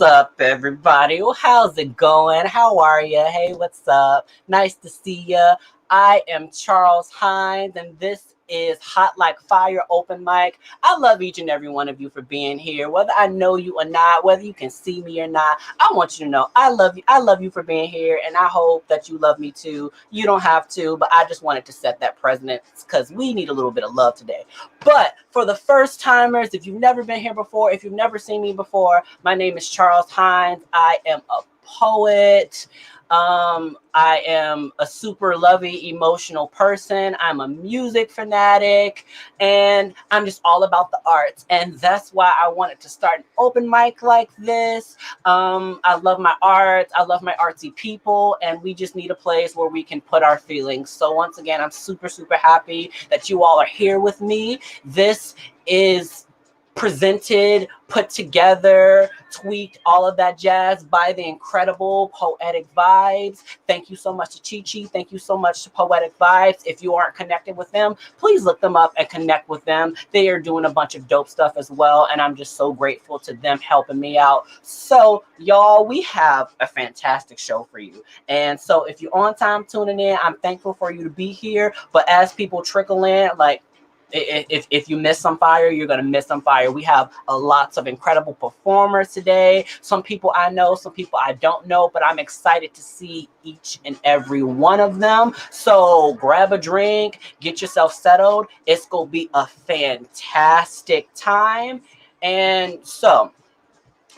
up, everybody? Well, how's it going? How are you? Hey, what's up? Nice to see you. I am Charles Hines, and this is Hot Like Fire Open Mic. I love each and every one of you for being here. Whether I know you or not, whether you can see me or not, I want you to know I love you. I love you for being here, and I hope that you love me too. You don't have to, but I just wanted to set that precedent because we need a little bit of love today. But for the first timers, if you've never been here before, if you've never seen me before, my name is Charles Hines. I am a poet. I am a super lovey, emotional person. I'm a music fanatic, and I'm just all about the arts. And that's why I wanted to start an open mic like this. I love my art. I love my artsy people, and we just need a place where we can put our feelings. So once again, I'm super, super happy that you all are here with me. This is presented, put together, tweaked, all of that jazz by the incredible Poetic Vibes. Thank you so much to Chi Chi. Thank you so much to Poetic Vibes. If you aren't connected with them, please look them up and connect with them. They are doing a bunch of dope stuff as well, and I'm just so grateful to them helping me out. So, y'all, we have a fantastic show for you. And so if you're on time tuning in, I'm thankful for you to be here. But as people trickle in, like, if you miss some fire, you're going to miss some fire. We have lots of incredible performers today. Some people I know, some people I don't know, but I'm excited to see each and every one of them. So grab a drink, get yourself settled. It's going to be a fantastic time. And so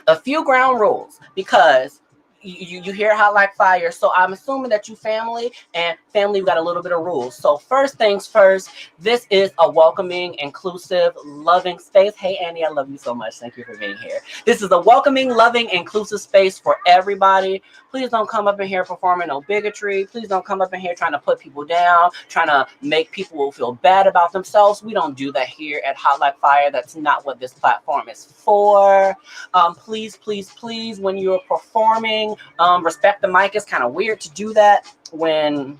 a few ground rules, because you hear Hot Like Fire, so I'm assuming that you family, and family, we got a little bit of rules. So first things first, this is a welcoming, inclusive, loving space. Hey, Annie, I love you so much. Thank you for being here. This is a welcoming, loving, inclusive space for everybody. Please don't come up in here performing no bigotry. Please don't come up in here trying to put people down, trying to make people feel bad about themselves. We don't do that here at Hot Like Fire. That's not what this platform is for. Please, please, please, when you're performing, respect the mic. It's kind of weird to do that when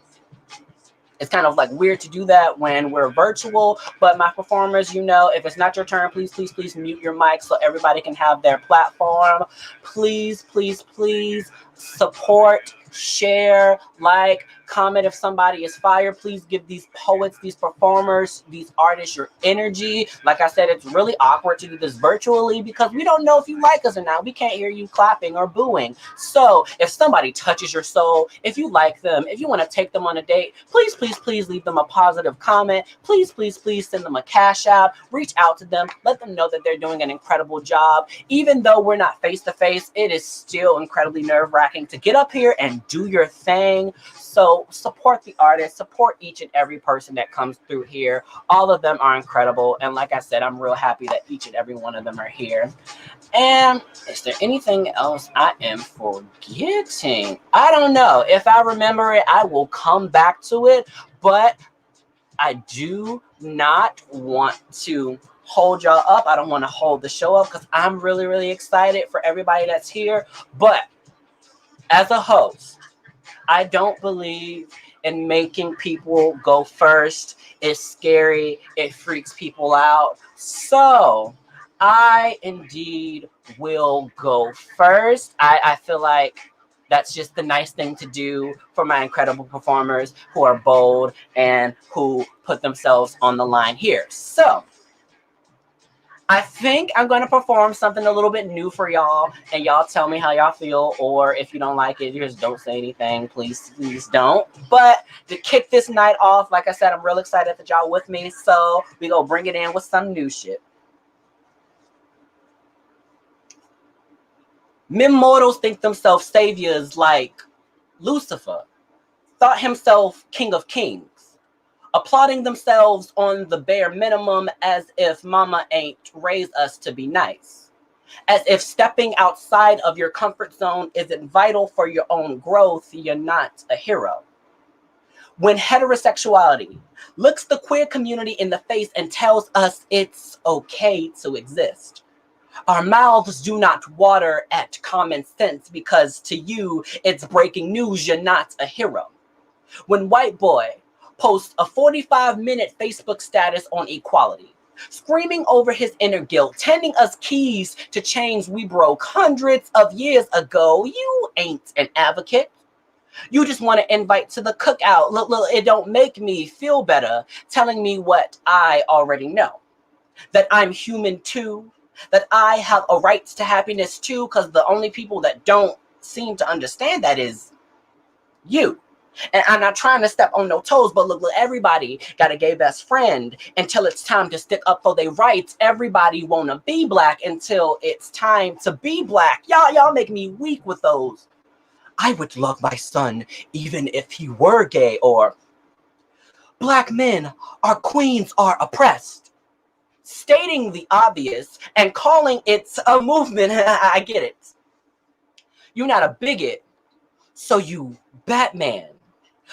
we're virtual. But my performers, if it's not your turn, please, please, please mute your mic so everybody can have their platform. Please, please, please support, share, like, comment. If somebody is fire, please give these poets, these performers, these artists your energy. Like I said, it's really awkward to do this virtually because we don't know if you like us or not. We can't hear you clapping or booing. So if somebody touches your soul, if you like them, if you want to take them on a date, please, please, please leave them a positive comment. Please, please, please send them a cash app. Reach out to them. Let them know that they're doing an incredible job. Even though we're not face to face, it is still incredibly nerve-wracking to get up here and do your thing. So support the artists, support each and every person that comes through here. All of them are incredible. And like I said, I'm real happy that each and every one of them are here. And is there anything else I am forgetting? I don't know. If I remember it, I will come back to it. But I do not want to hold y'all up. I don't want to hold the show up because I'm really, really excited for everybody that's here. But as a host, I don't believe in making people go first. It's scary. It freaks people out. So I indeed will go first. I feel like that's just the nice thing to do for my incredible performers who are bold and who put themselves on the line here. So I think I'm going to perform something a little bit new for y'all, and y'all tell me how y'all feel, or if you don't like it, you just don't say anything. Please, please don't. But to kick this night off, like I said, I'm real excited that y'all with me, so we go bring it in with some new shit. Men mortals think themselves saviors like Lucifer, thought himself king of kings, applauding themselves on the bare minimum as if mama ain't raised us to be nice. As if stepping outside of your comfort zone isn't vital for your own growth, you're not a hero. When heterosexuality looks the queer community in the face and tells us it's okay to exist, our mouths do not water at common sense because to you it's breaking news, you're not a hero. When white boy posts a 45-minute Facebook status on equality, screaming over his inner guilt, tending us keys to chains we broke hundreds of years ago. You ain't an advocate. You just want to invite to the cookout. Look, it don't make me feel better telling me what I already know. That I'm human too. That I have a right to happiness too, because the only people that don't seem to understand that is you. And I'm not trying to step on no toes, but look, everybody got a gay best friend until it's time to stick up for their rights. Everybody wanna be black until it's time to be black. Y'all make me weak with those. I would love my son even if he were gay, or black men, our queens are oppressed. Stating the obvious and calling it a movement. I get it. You're not a bigot, so you Batman.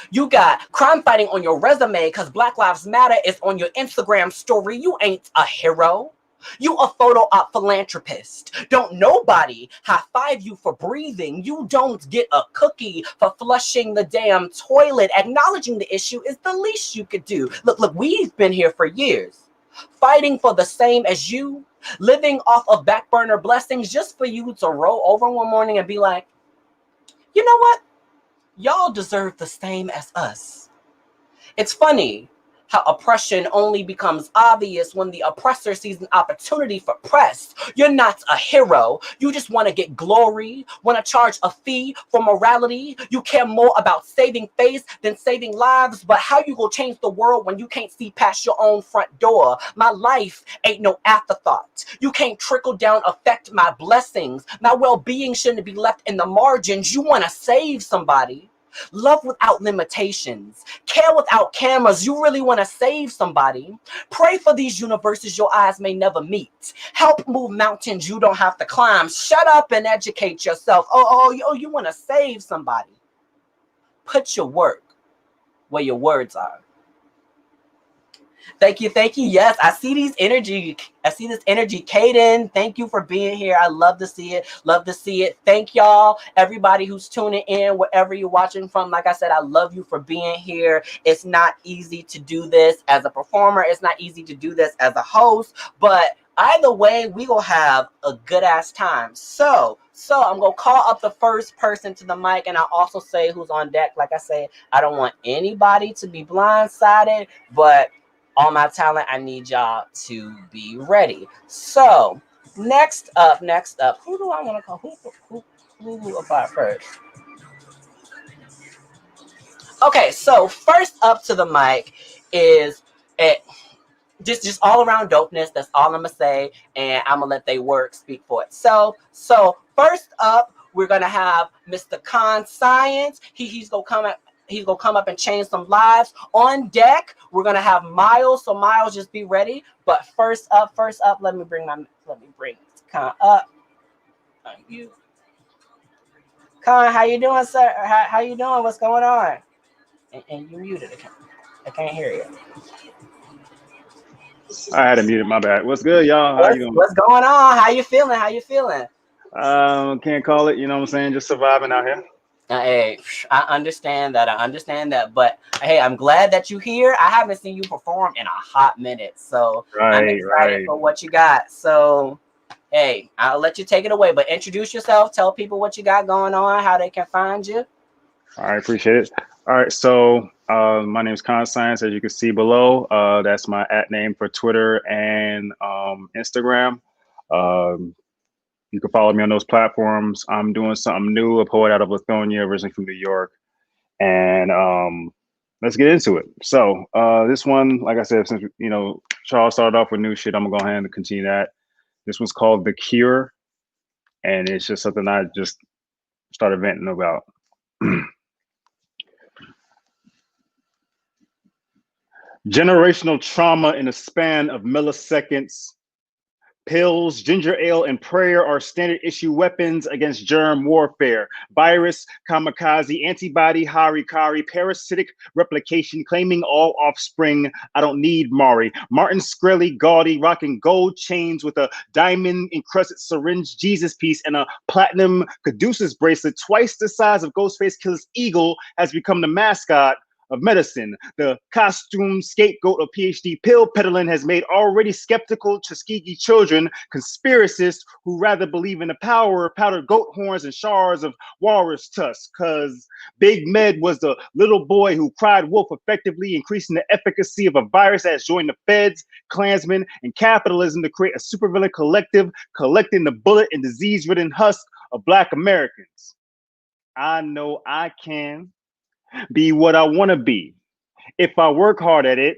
You got crime fighting on your resume because Black Lives Matter is on your Instagram story. You ain't a hero. You a photo op philanthropist. Don't nobody high five you for breathing. You don't get a cookie for flushing the damn toilet. Acknowledging the issue is the least you could do. Look, we've been here for years, fighting for the same as you, living off of back burner blessings just for you to roll over one morning and be like, you know what? Y'all deserve the same as us. It's funny how oppression only becomes obvious when the oppressor sees an opportunity for press. You're not a hero. You just want to get glory, want to charge a fee for morality. You care more about saving face than saving lives. But how you gonna change the world when you can't see past your own front door? My life ain't no afterthought. You can't trickle down affect my blessings. My well-being shouldn't be left in the margins. You want to save somebody. Love without limitations, care without cameras. You really want to save somebody. Pray for these universes your eyes may never meet. Help move mountains you don't have to climb. Shut up and educate yourself. You want to save somebody. Put your work where your words are. Thank you. Yes, I see this energy. Kaden, thank you for being here. I love to see it. Thank y'all, everybody who's tuning in, wherever you're watching from. Like I said, I love you for being here. It's not easy to do this as a performer. It's not easy to do this as a host. But either way, we gonna have a good ass time. So I'm gonna call up the first person to the mic, and I'll also say who's on deck. Like I said, I don't want anybody to be blindsided, but all my talent, I need y'all to be ready. So next up, who do I want to call? Who about first? Okay, so first up to the mic is just all around dopeness. That's all I'm gonna say, and I'm gonna let they work speak for it. So first up, we're gonna have Mr. Con Science. He's gonna come up. He's gonna come up and change some lives. On deck, we're gonna have Miles. So Miles, just be ready. But first up, let me bring Con up. You, Con, how you doing, sir? How you doing? What's going on? And you muted. I can't hear you. I had to mute it. My bad. What's good, y'all? How you doing? What's going on? How you feeling? Can't call it. You know what I'm saying? Just surviving out here. Hey, I understand that, but hey, I'm glad that you're here. I haven't seen you perform in a hot minute, so I'm excited for what you got. So, hey, I'll let you take it away, but introduce yourself, tell people what you got going on, how they can find you. All right, appreciate it. All right, so my name is Con Science, as you can see below. That's my @name for Twitter and Instagram. You can follow me on those platforms. I'm doing something new, a poet out of Lithonia, originally from New York. And let's get into it. So this one, like I said, since Charles started off with new shit, I'm gonna go ahead and continue that. This one's called The Cure, and it's just something I just started venting about. Generational trauma in a span of milliseconds. Pills, ginger ale, and prayer are standard issue weapons against germ warfare. Virus, kamikaze, antibody, harikari, parasitic replication, claiming all offspring. I don't need Mari. Martin Shkreli, gaudy, rocking gold chains with a diamond encrusted syringe Jesus piece and a platinum caduceus bracelet, twice the size of Ghostface Killer's eagle, has become the mascot of medicine. The costume scapegoat of PhD pill peddling has made already skeptical Tuskegee children conspiracists who rather believe in the power of powdered goat horns and shards of walrus tusks, because Big Med was the little boy who cried wolf, effectively increasing the efficacy of a virus that has joined the feds, Klansmen, and capitalism to create a supervillain collective, collecting the bullet and disease-ridden husk of Black Americans. I know I can be what I want to be. If I work hard at it,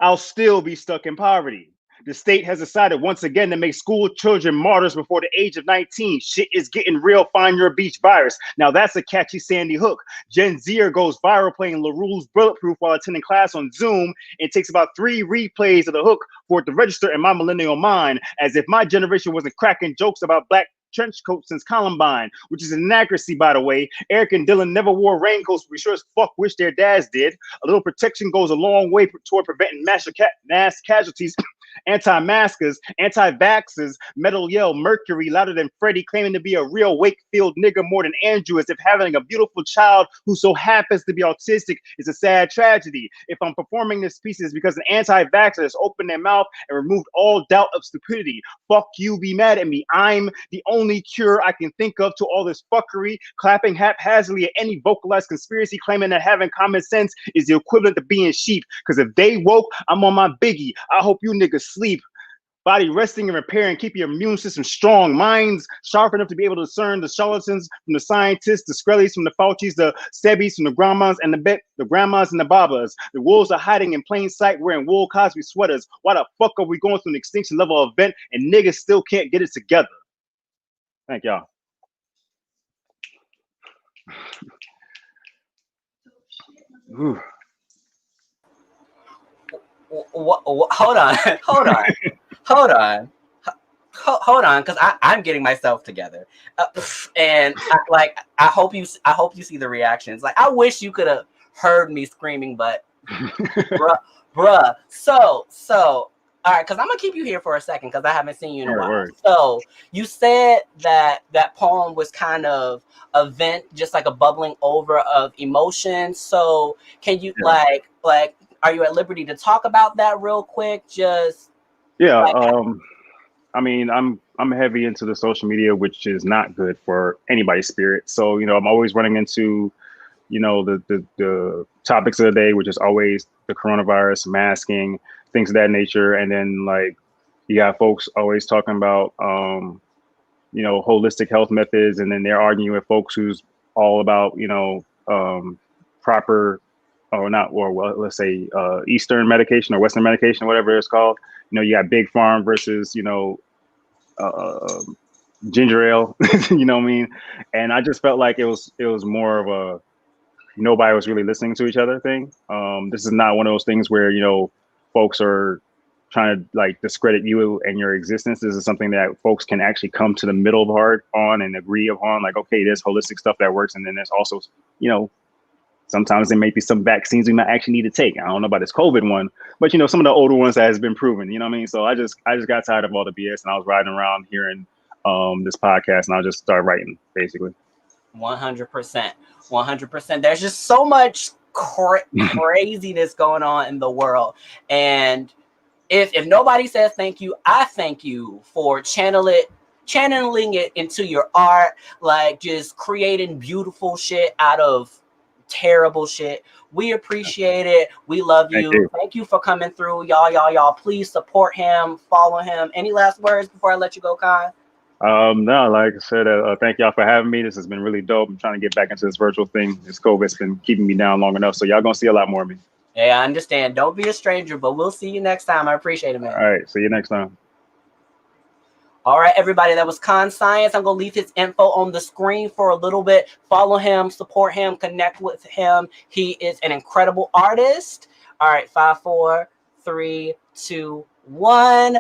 I'll still be stuck in poverty. The state has decided once again to make school children martyrs before the age of 19. Shit is getting real. Find your beach virus. Now that's a catchy Sandy Hook. Gen Zer goes viral playing LaRue's Bulletproof while attending class on Zoom. It takes about 3 replays of the hook for it to register in my millennial mind, as if my generation wasn't cracking jokes about Black trench coats since Columbine, which is an inaccuracy, by the way. Eric and Dylan never wore raincoats, but we sure as fuck wish their dads did. A little protection goes a long way toward preventing mass casualties. Anti-maskers, anti-vaxxers, metal yell Mercury louder than Freddie, claiming to be a real Wakefield nigga more than Andrew, as if having a beautiful child who so happens to be autistic is a sad tragedy. If I'm performing this piece, it's because an anti-vaxxer has opened their mouth and removed all doubt of stupidity. Fuck you, be mad at me. I'm the only cure I can think of to all this fuckery, clapping haphazardly at any vocalized conspiracy claiming that having common sense is the equivalent to being sheep. Because if they woke, I'm on my biggie. I hope you niggas sleep. Body resting and repairing, keep your immune system strong. Minds sharp enough to be able to discern the charlatans from the scientists, the Skrellies from the Faucis, the Sebbies from the grandmas and the grandmas and the babas. The wolves are hiding in plain sight wearing wool Cosby sweaters. Why the fuck are we going through an extinction level event and niggas still can't get it together? Thank y'all. Ooh. Hold on, hold on, because I'm getting myself together, and I hope you see the reactions. Like, I wish you could have heard me screaming, but bruh. So all right, because I'm gonna keep you here for a second because I haven't seen you in a while. Word. So you said that poem was kind of a vent, just like a bubbling over of emotions. So can you like are you at liberty to talk about that real quick? Just I mean, I'm heavy into the social media, which is not good for anybody's spirit. So, I'm always running into, the topics of the day, which is always the coronavirus, masking, things of that nature. And then like you got folks always talking about holistic health methods, and then they're arguing with folks who's all about, proper let's say Eastern medication or Western medication, whatever it's called. You got Big Farm versus, ginger ale, you know what I mean? And I just felt like it was more of a nobody was really listening to each other thing. This is not one of those things where, folks are trying to like discredit you and your existence. This is something that folks can actually come to the middle of on and agree upon, like, okay, there's holistic stuff that works. And then there's also, sometimes there may be some vaccines we might actually need to take. I don't know about this COVID one, but some of the older ones that has been proven, you know what I mean? So I just got tired of all the BS, and I was riding around hearing this podcast, and I just started writing basically. 100%. There's just so much craziness going on in the world. And if nobody says thank you, I thank you for channeling it into your art, like just creating beautiful shit out of terrible shit. We appreciate it. We love you. Thank you for coming through. Y'all please support him, follow him. Any last words before I let you go, Kai? No, like I said, thank y'all for having me. This has been really dope. I'm trying to get back into this virtual thing. This COVID's been keeping me down long enough, so y'all gonna see a lot more of me. Yeah, I understand. Don't be a stranger, but we'll see you next time. I appreciate it, man. All right, see you next time. All right, everybody, that was Con Science. I'm going to leave his info on the screen for a little bit. Follow him, support him, connect with him. He is an incredible artist. All right, 5, 4, 3, 2, 1.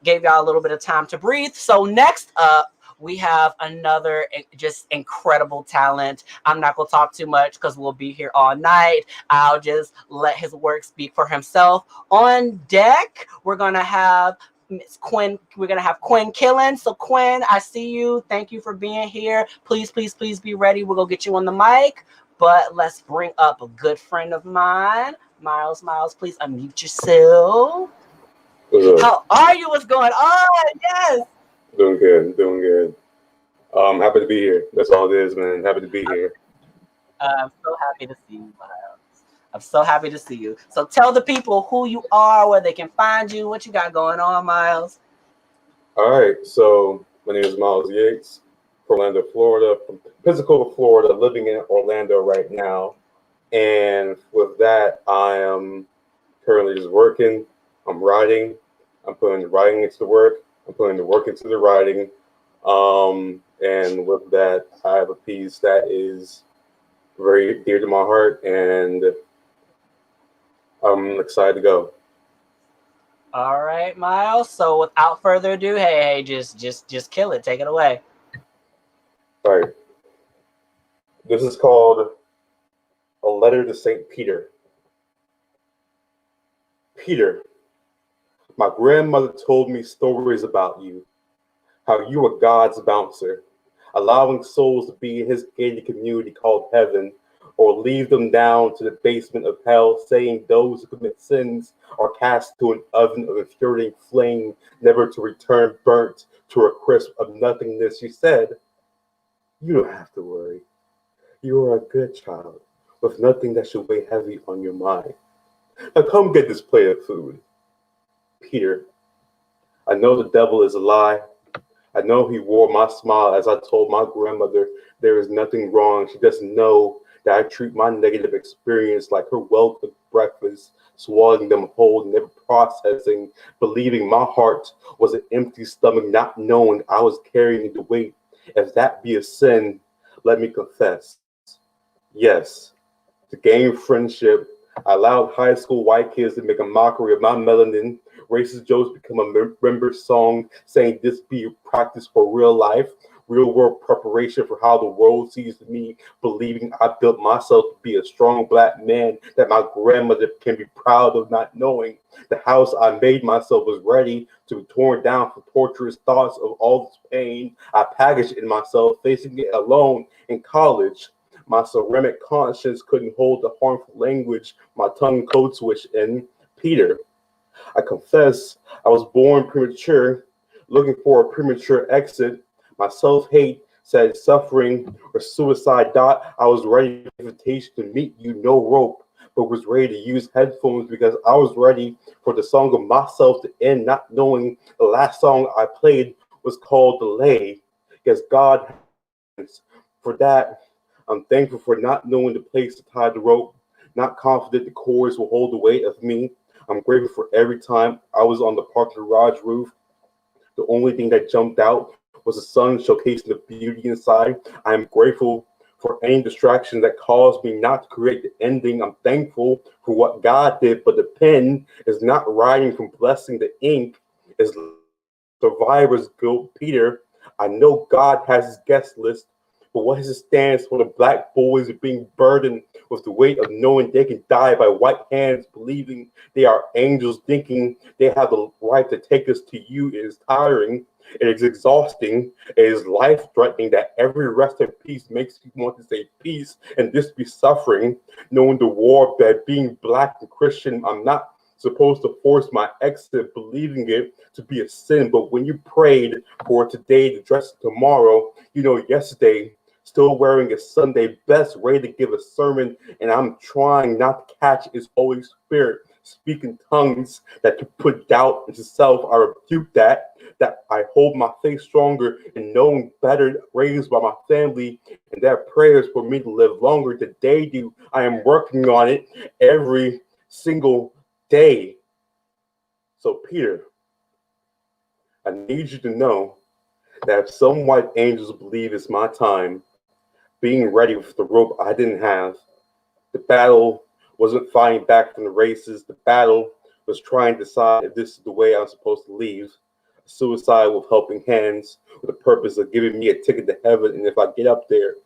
Gave y'all a little bit of time to breathe. So next up, we have another just incredible talent. I'm not going to talk too much because we'll be here all night. I'll just let his work speak for himself. On deck, we're going to have Quinn. We're going to have Quinn Killen. So Quinn, I see you. Thank you for being here. Please be ready. We're going to get you on the mic. But let's bring up a good friend of mine. Miles, please unmute yourself. How are you? What's going on? Yes. Doing good. Happy to be here. That's all it is, man. Happy to be here. I'm so happy to see you, Miles. I'm so happy to see you. So tell the people who you are, where they can find you, what you got going on, Miles. All right. So my name is Miles Yates from Orlando, Florida, from Pensacola, Florida, living in Orlando right now. And with that, I am currently just working. I'm writing. I'm putting the writing into the work. I'm putting the work into the writing. And with that, I have a piece that is very dear to my heart, and I'm excited to go. All right, Miles. So without further ado, hey, just kill it. Take it away. All right. This is called A Letter to St. Peter. Peter, my grandmother told me stories about you, how you were God's bouncer, allowing souls to be in his gated community called heaven, or leave them down to the basement of hell, saying those who commit sins are cast to an oven of infuriating flame, never to return burnt to a crisp of nothingness. She said, you don't have to worry. You are a good child, with nothing that should weigh heavy on your mind. Now come get this plate of food. Peter, I know the devil is a lie. I know he wore my smile as I told my grandmother there is nothing wrong. She doesn't know that I treat my negative experience like her well-cooked breakfast, swallowing them whole, never processing, believing my heart was an empty stomach, not knowing I was carrying the weight. If that be a sin, let me confess. Yes, to gain friendship, I allowed high school white kids to make a mockery of my melanin. Racist jokes become a member song saying this be practice for real life, real world preparation for how the world sees me, believing I built myself to be a strong black man that my grandmother can be proud of, not knowing the house I made myself was ready to be torn down for torturous thoughts of all this pain. I packaged in myself, facing it alone in college. My ceramic conscience couldn't hold the harmful language my tongue code switched in. Peter, I confess I was born premature, looking for a premature exit. My self-hate said suffering or suicide. I was ready for invitation to meet you, no rope, but was ready to use headphones because I was ready for the song of myself to end, not knowing the last song I played was called Delay. Because God has. For that, I'm thankful for not knowing the place to tie the rope, not confident the cords will hold the weight of me. I'm grateful for every time I was on the parking garage roof. The only thing that jumped out was the sun showcasing the beauty inside. I am grateful for any distraction that caused me not to create the ending. I'm thankful for what God did, but the pen is not writing from blessing the ink. Is survivor's guilt. Peter, I know God has his guest list, but what is it stands for the black boys being burdened with the weight of knowing they can die by white hands, believing they are angels, thinking they have the right to take us to you. It is tiring. It is exhausting. It is life-threatening that every rest of peace makes you want to say peace and this be suffering, knowing the war that being black and Christian, I'm not supposed to force my exit, believing it to be a sin. But when you prayed for today to dress tomorrow, yesterday, still wearing a Sunday best, ready to give a sermon, and I'm trying not to catch his Holy Spirit speaking tongues that to put doubt into self. I rebuke that I hold my faith stronger and knowing better, raised by my family, and their prayers for me to live longer than they do. I am working on it every single day. So Peter, I need you to know that if some white angels believe it's my time, being ready with the rope I didn't have, the battle wasn't fighting back from the races. The battle was trying to decide if this is the way I'm supposed to leave. Suicide with helping hands, with the purpose of giving me a ticket to heaven. And if I get up there,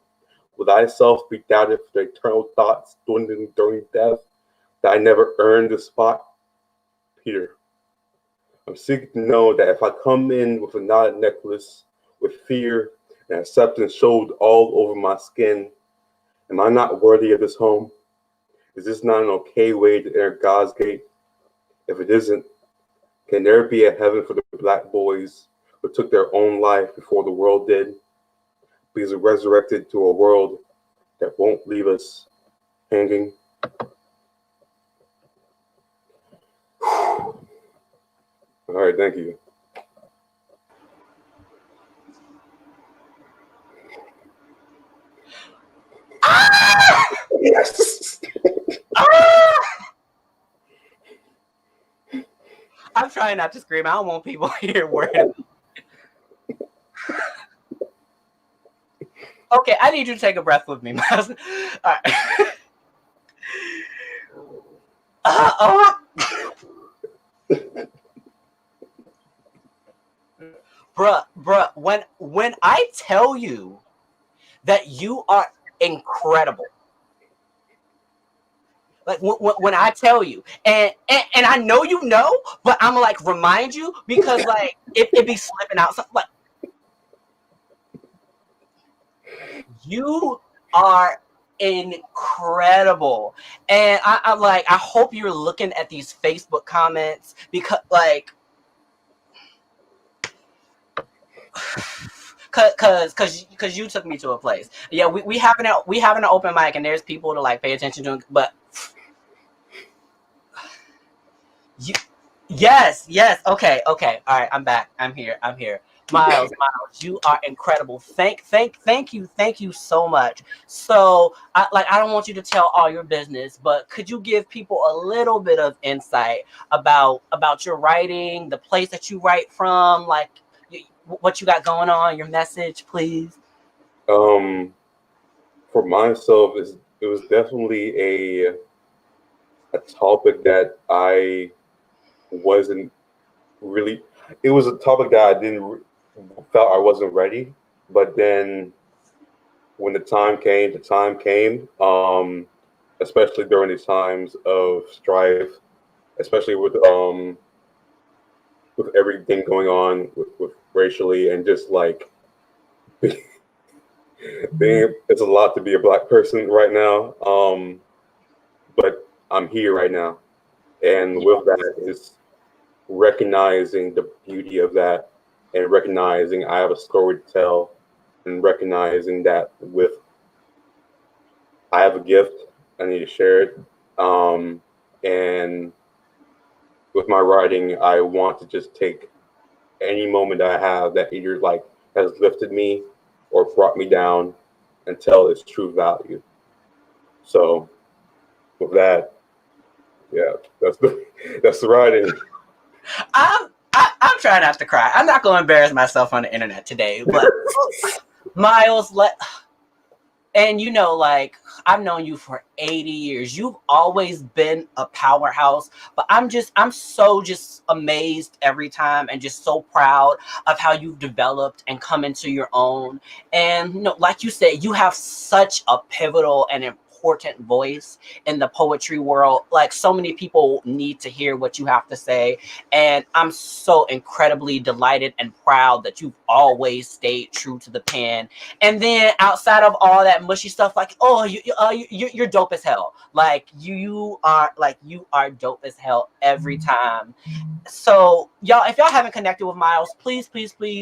will I self be doubted for the eternal thoughts dwindling during death that I never earned the spot? Peter, I'm seeking to know that if I come in with a knotted necklace, with fear and acceptance showed all over my skin, Am I not worthy of this home? Is this not an okay way to enter God's gate? If it isn't, can there be a heaven for the black boys who took their own life before the world did? Because we're resurrected to a world that won't leave us hanging. All right, thank you. Yes. I'm trying not to scream. I don't want people here worried. Okay, I need you to take a breath with me, Miles. All right. Bruh, when I tell you that you are incredible, like when I tell you, and I know you know, but I'm like remind you because like it be slipping out. So, like you are incredible, and I'm like I hope you're looking at these Facebook comments because like. Cause you took me to a place. Yeah, we having an open mic and there's people to like pay attention to, but you, yes, okay, all right, I'm back. I'm here. Miles, you are incredible. Thank you so much. So I don't want you to tell all your business, but could you give people a little bit of insight about your writing, the place that you write from, like what you got going on, your message, please? For myself, it was definitely a topic that I wasn't really. It was a topic that I didn't felt I wasn't ready. But then when the time came, especially during these times of strife, especially with everything going on with racially and just like being, it's a lot to be a black person right now. But I'm here right now, and with that is recognizing the beauty of that, and recognizing I have a story to tell, and recognizing that with I have a gift, I need to share it. And with my writing, I want to just take any moment that I have that either like has lifted me or brought me down and tell its true value. So with that, yeah, that's the writing. I'm trying not to cry. I'm not going to embarrass myself on the internet today, but Miles, and you know, like I've known you for 80 years. You've always been a powerhouse, but I'm so just amazed every time and just so proud of how you've developed and come into your own. And you know, like you said, you have such a pivotal and important voice in the poetry world. Like so many people need to hear what you have to say, and I'm so incredibly delighted and proud that you've always stayed true to the pen. And then outside of all that mushy stuff, like you're dope as hell. Like you are dope as hell every time. So y'all, if y'all haven't connected with Miles, please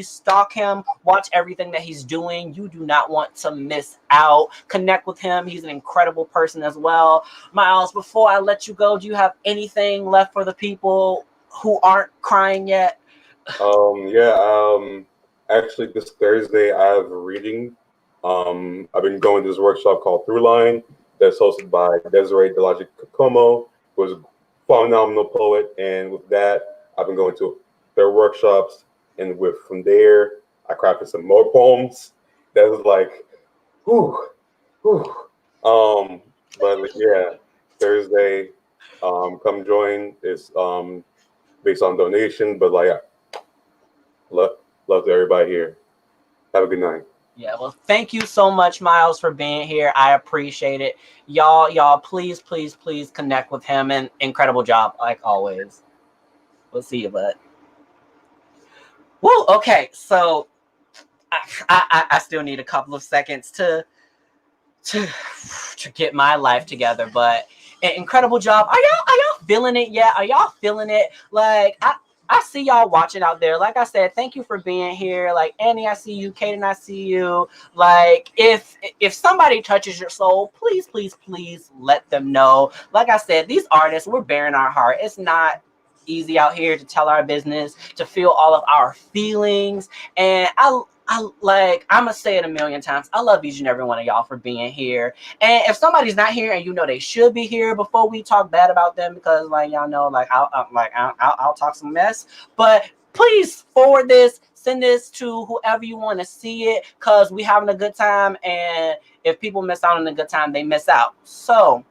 stalk him, watch everything that he's doing. You do not want to miss out. Connect with him. He's an incredible person as well. Miles, before I let you go, do you have anything left for the people who aren't crying yet? Yeah. Actually, this Thursday I have a reading. I've been going to this workshop called Throughline that's hosted by Desiree Delagic Kokomo, who is a phenomenal poet. And with that, I've been going to their workshops, and from there, I crafted some more poems. That was like, whew, whew. But like, yeah, Thursday, come join. It's based on donation, but like, love to everybody here. Have a good night. Yeah, well, thank you so much, Miles, for being here. I appreciate it. Y'all, please connect with him, and incredible job, like always. We'll see you, bud. Woo, okay, so I still need a couple of seconds to to get my life together. But an incredible job. Are y'all feeling it yet? Are y'all feeling it? Like I see y'all watching out there. Like I said, thank you for being here. Like Annie, I see you. Kaden, I see you. Like if somebody touches your soul, please, please, please let them know. Like I said, these artists, we're bearing our heart. It's not easy out here to tell our business, to feel all of our feelings. And I'm gonna say it a million times. I love each and every one of y'all for being here. And if somebody's not here and you know they should be here, before we talk bad about them, because like y'all know, like I'll talk some mess. But please forward this, send this to whoever you want to see it, because we having a good time. And if people miss out on a good time, they miss out. So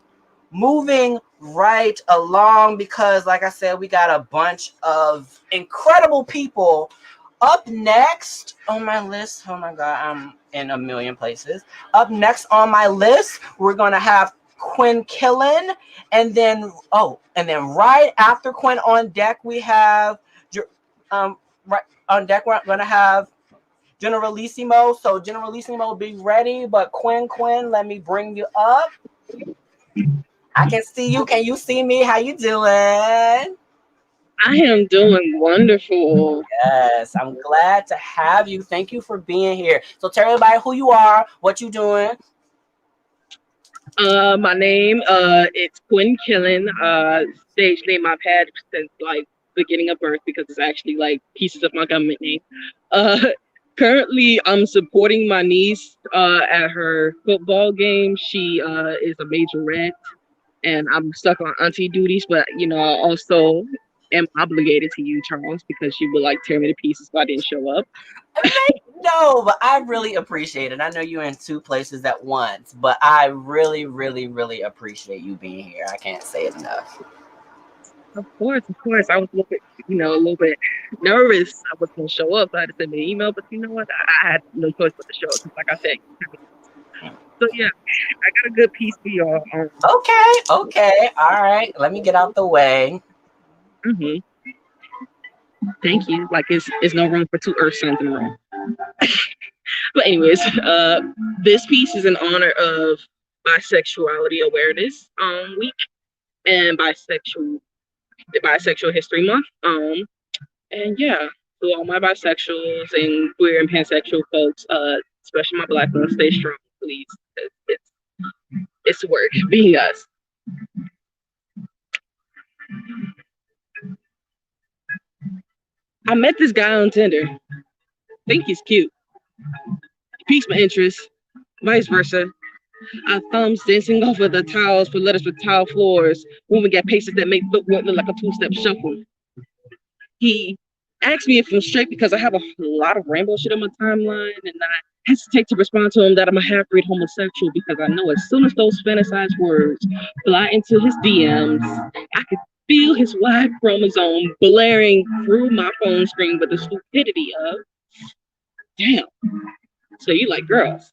moving right along, because like I said, we got a bunch of incredible people up next on my list. Oh my God, I'm in a million places. Up next on my list, we're gonna have Quinn Killen, and then right after Quinn on deck, we have right on deck we're gonna have Generalissimo. So Generalissimo, be ready. But Quinn, let me bring you up. I can see you. Can you see me? How you doing? I am doing wonderful. Yes, I'm glad to have you. Thank you for being here. So tell everybody who you are, what you doing. My name, it's Quinn Killen. Stage name I've had since like beginning of birth because it's actually like pieces of my government name. Uh, Currently, I'm supporting my niece at her football game. She is a majorette, and I'm stuck on auntie duties. But you know, I also am obligated to you, Charles, because you would like tear me to pieces if I didn't show up. No, but I really appreciate it. I know you're in two places at once, but I really, really, really appreciate you being here. I can't say it enough. Of course, of course. I was a little bit nervous. I was gonna show up. So I had to send me an email, but you know what? I had no choice but to show up. Like I said. So yeah, I got a good piece for y'all. Okay. All right. Let me get out the way. Mm-hmm. Thank you. Like it's no room for two earth signs in a room. But anyways, this piece is in honor of Bisexuality Awareness Week and Bisexual History Month. And yeah, to all my bisexuals and queer and pansexual folks, especially my Black ones, stay strong, please. It's work being us. I met this guy on Tinder. Think he's cute. He piques my interest. Vice versa. Our thumbs dancing over the tiles for letters with tile floors, moving at paces that make footwork look like a two-step shuffle. He asked me if I'm straight because I have a lot of rainbow shit on my timeline, and I hesitate to respond to him that I'm a half-breed homosexual because I know as soon as those fantasized words fly into his DMs, I can feel his Y chromosome blaring through my phone screen with the stupidity of, damn, so you like girls.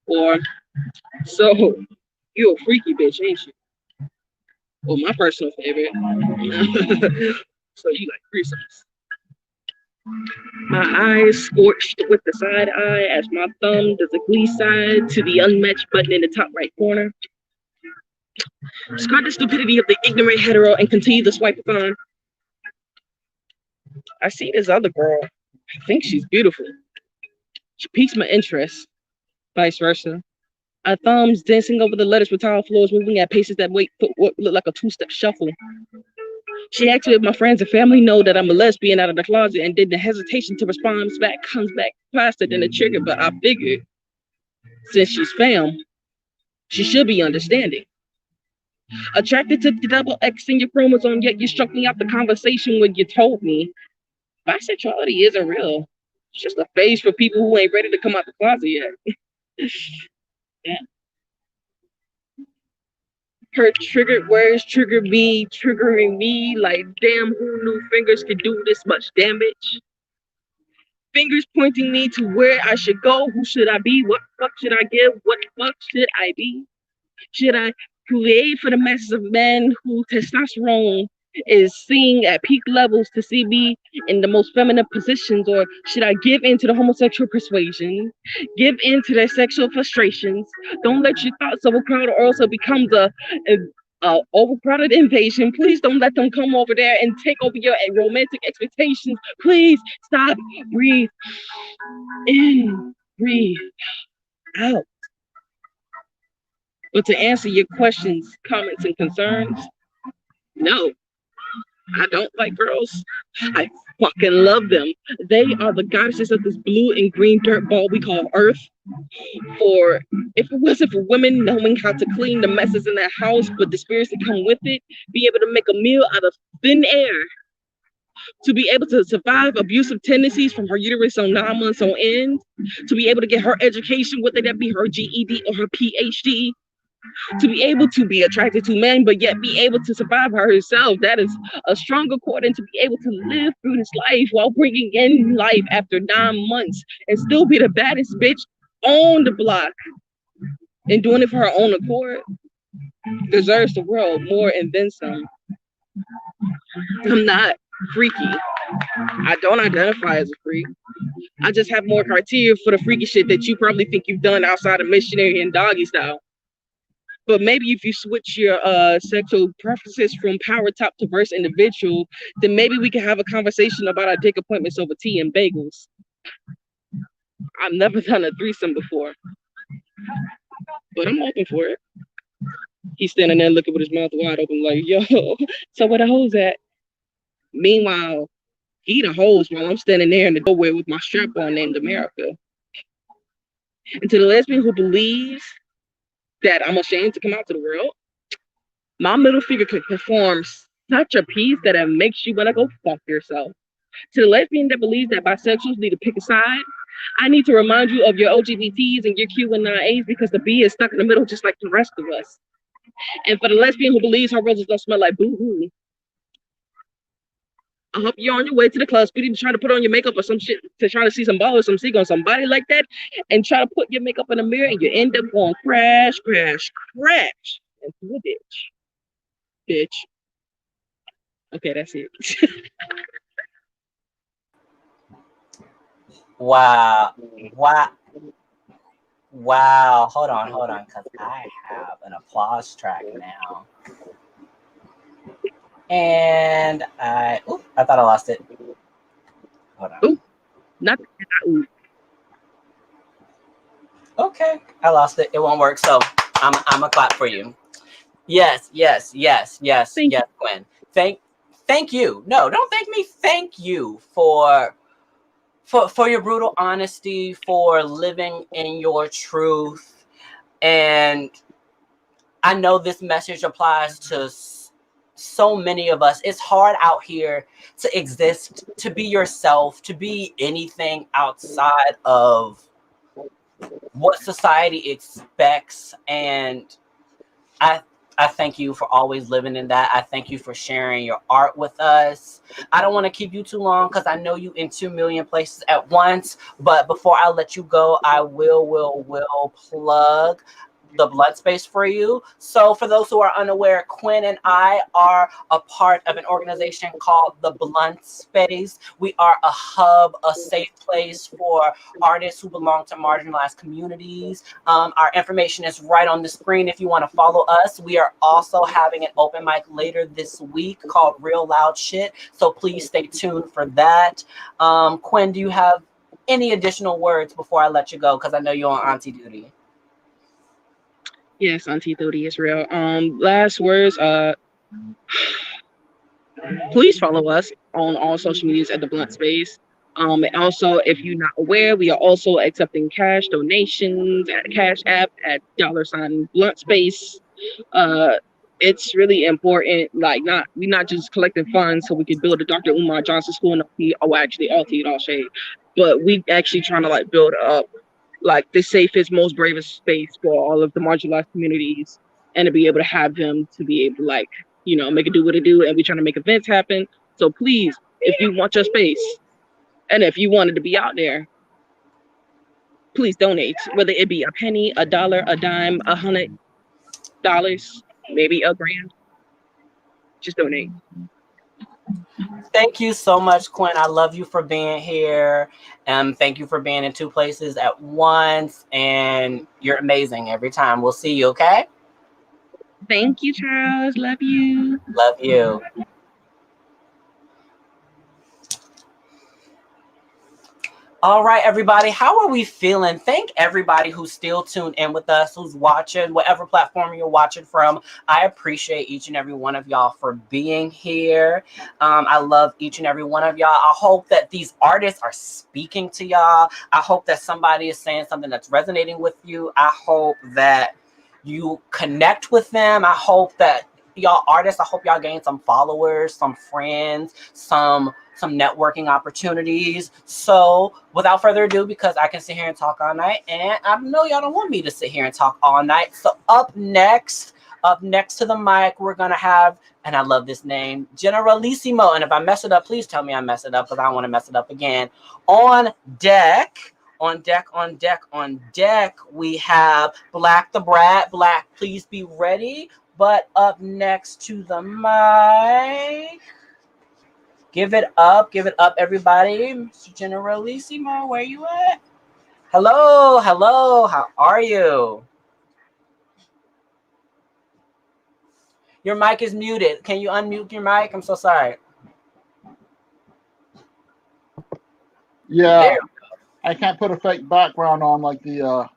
Or, so you a freaky bitch, ain't you? Or my personal favorite, so you like threesomes. My eyes scorched with the side eye as my thumb does a glee side to the unmatched button in the top right corner. Discard the stupidity of the ignorant hetero and continue to swipe it on. I see this other girl. I think she's beautiful. She piques my interest. Vice versa. Our thumbs dancing over the letters with tile floors, moving at paces that make what look like a two-step shuffle. She asked me if my friends and family know that I'm a lesbian out of the closet, and then the hesitation to respond comes back faster than the trigger, but I figured since she's fam, she should be understanding. Attracted to the double X in your chromosome, yet you struck me out the conversation when you told me bisexuality isn't real. It's just a phase for people who ain't ready to come out the closet yet. Yeah. Her triggered words triggering me like, damn, who knew fingers could do this much damage? Fingers pointing me to where I should go. Who should I be? What fuck should I give? What fuck should I be? Should I create for the masses of men who testosterone is seeing at peak levels to see me in the most feminine positions, or should I give in to the homosexual persuasion, give in to their sexual frustrations? Don't let your thoughts overcrowd or else it becomes a overcrowded invasion. Please don't let them come over there and take over your romantic expectations. Please stop, breathe in, breathe out. But to answer your questions, comments, and concerns, no, I don't like girls. I fucking love them. They are the goddesses of this blue and green dirt ball we call Earth. For if it wasn't for women knowing how to clean the messes in their house, but the spirits that come with it, be able to make a meal out of thin air, to be able to survive abusive tendencies from her uterus on 9 months on end, to be able to get her education, whether that be her GED or her PhD, to be able to be attracted to men, but yet be able to survive herself. That is a stronger core than to be able to live through this life while bringing in life after 9 months and still be the baddest bitch on the block and doing it for her own accord. Deserves the world more and then some. I'm not freaky. I don't identify as a freak. I just have more criteria for the freaky shit that you probably think you've done outside of missionary and doggy style. But maybe if you switch your sexual preferences from power top to verse individual, then maybe we can have a conversation about our dick appointments over tea and bagels. I've never done a threesome before, but I'm open for it. He's standing there looking with his mouth wide open like, yo, so where the hoes at? Meanwhile, he the hoes while I'm standing there in the doorway with my strap on named America. And to the lesbian who believes that I'm ashamed to come out to the world, my middle finger could perform such a piece that it makes you want to go fuck yourself. To the lesbian that believes that bisexuals need to pick a side, I need to remind you of your LGBTs and your Q and A's because the B is stuck in the middle just like the rest of us. And for the lesbian who believes her roses don't smell like boo-hoo, I hope you're on your way to the club, speedy, to try to put on your makeup or some shit to try to see some ball or some seagull, somebody like that, and try to put your makeup in the mirror, and you end up going crash, crash, crash into a ditch. Bitch. Okay, that's it. Wow. Hold on, because I have an applause track now. And I thought I lost it. Hold on. Ooh, not ooh. Okay, I lost it. It won't work. So I'm a clap for you. Yes, Quinn. Thank you. No, don't thank me. Thank you for your brutal honesty, for living in your truth. And I know this message applies to so many of us. It's hard out here to exist, to be yourself, to be anything outside of what society expects. And I thank you for always living in that. I thank you for sharing your art with us. I don't want to keep you too long because I know you in 2 million places at once. But before I let you go, I will plug the Blunt Space for you. So for those who are unaware, Quinn and I are a part of an organization called the Blunt Space. We are a hub, a safe place for artists who belong to marginalized communities. Our information is right on the screen if you want to follow us. We are also having an open mic later this week called Real Loud Shit. So please stay tuned for that. Quinn, do you have any additional words before I let you go? Because I know you're on auntie duty. Yes, Auntie Thody is real. Last words, please follow us on all social medias at the Blunt Space. And also, if you're not aware, we are also accepting cash donations at Cash App at $ Blunt Space. It's really important. Like, we're not just collecting funds so we can build a Dr. Umar Johnson School in all tea, all shade, but we actually trying to build up the safest, most bravest space for all of the marginalized communities, and to be able to have them to be able to make it do what it do. And we're trying to make events happen. So please, if you want your space and if you wanted to be out there, please donate, whether it be a penny, a dollar, a dime, $100, maybe $1,000. Just donate. Thank you so much, Quinn. I love you for being here. Thank you for being in two places at once. And you're amazing every time. We'll see you, okay? Thank you, Charles. Love you. Love you. All right, everybody. How are we feeling? Thank everybody who's still tuned in with us, who's watching, whatever platform you're watching from. I appreciate each and every one of y'all for being here. I love each and every one of y'all. I hope that these artists are speaking to y'all. I hope that somebody is saying something that's resonating with you. I hope that you connect with them. I hope that y'all artists, I hope y'all gain some followers, some friends, some networking opportunities. So without further ado, because I can sit here and talk all night, and I know y'all don't want me to sit here and talk all night. So up next to the mic, we're gonna have, and I love this name, Generalissimo. And if I mess it up, please tell me I mess it up, because I don't want to mess it up again. On deck, we have Black the Brat. Black, please be ready. But up next to the mic, give it up, everybody. Mr. Generalissimo, where you at? Hello, how are you? Your mic is muted. Can you unmute your mic? I'm so sorry. Yeah, There. I can't put a fake background on like the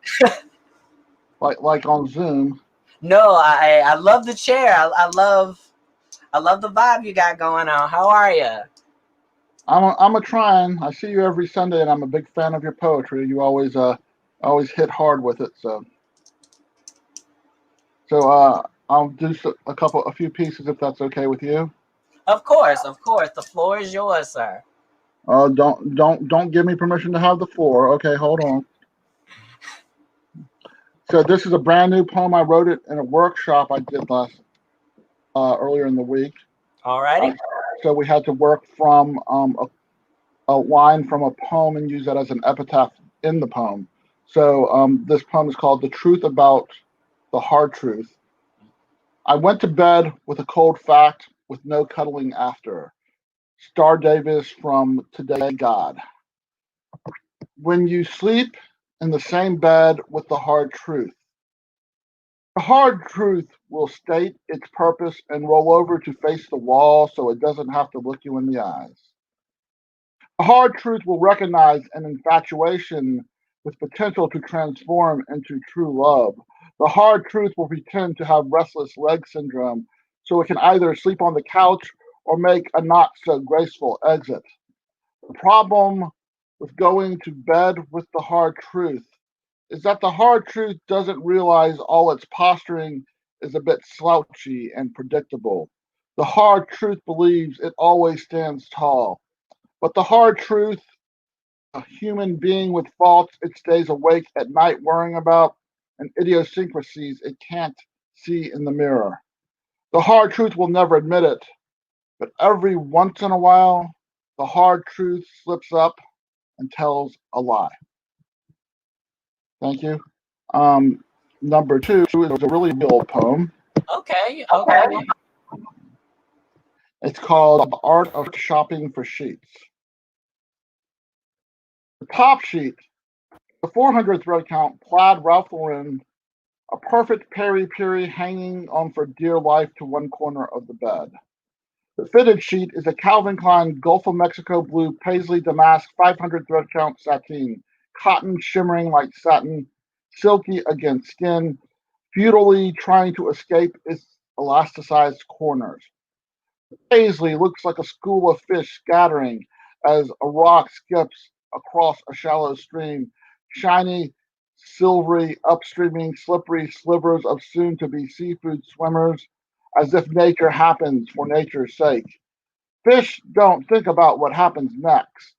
like on Zoom. No, I love the chair. I love the vibe you got going on. How are you? I'm a trying. I see you every Sunday, and I'm a big fan of your poetry. You always hit hard with it. So I'll do a few pieces if that's okay with you. Of course. The floor is yours, sir. Don't give me permission to have the floor. Okay, hold on. So this is a brand new poem. I wrote it in a workshop I did earlier in the week. Alrighty. So we had to work from a line from a poem and use that as an epitaph in the poem. So this poem is called "The Truth About the Hard Truth." I went to bed with a cold fact with no cuddling after. Star Davis from Today God. When you sleep in the same bed with the hard truth, the hard truth will state its purpose and roll over to face the wall so it doesn't have to look you in the eyes. The hard truth will recognize an infatuation with potential to transform into true love. The hard truth will pretend to have restless leg syndrome so it can either sleep on the couch or make a not so graceful exit. The problem with going to bed with the hard truth is that the hard truth doesn't realize all its posturing is a bit slouchy and predictable. The hard truth believes it always stands tall. But the hard truth, a human being with faults it stays awake at night worrying about, and idiosyncrasies it can't see in the mirror. The hard truth will never admit it, but every once in a while, the hard truth slips up and tells a lie. Thank you. Number two is a really old poem. Okay. It's called The Art of Shopping for Sheets. The top sheet, the 400 thread count, plaid Ralph Lauren, a perfect peri-peri hanging on for dear life to one corner of the bed. The fitted sheet is a Calvin Klein Gulf of Mexico blue paisley damask 500 thread count sateen, cotton shimmering like satin, silky against skin, futilely trying to escape its elasticized corners. The paisley looks like a school of fish scattering as a rock skips across a shallow stream, shiny, silvery, upstreaming, slippery slivers of soon-to-be seafood swimmers, as if nature happens for nature's sake. Fish don't think about what happens next.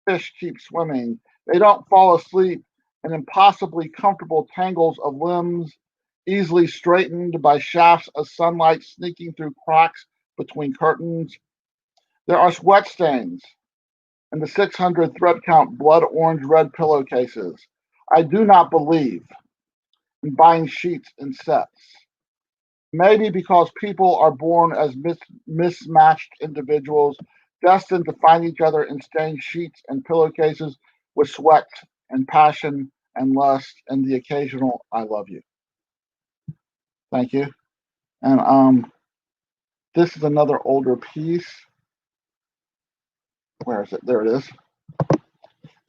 Fish keep swimming. They don't fall asleep in impossibly comfortable tangles of limbs, easily straightened by shafts of sunlight sneaking through cracks between curtains. There are sweat stains in the 600 thread count blood orange red pillowcases. I do not believe in buying sheets in sets. Maybe because people are born as mismatched individuals, destined to find each other in stained sheets and pillowcases with sweat and passion and lust and the occasional "I love you." Thank you. And this is another older piece. Where is it? There it is.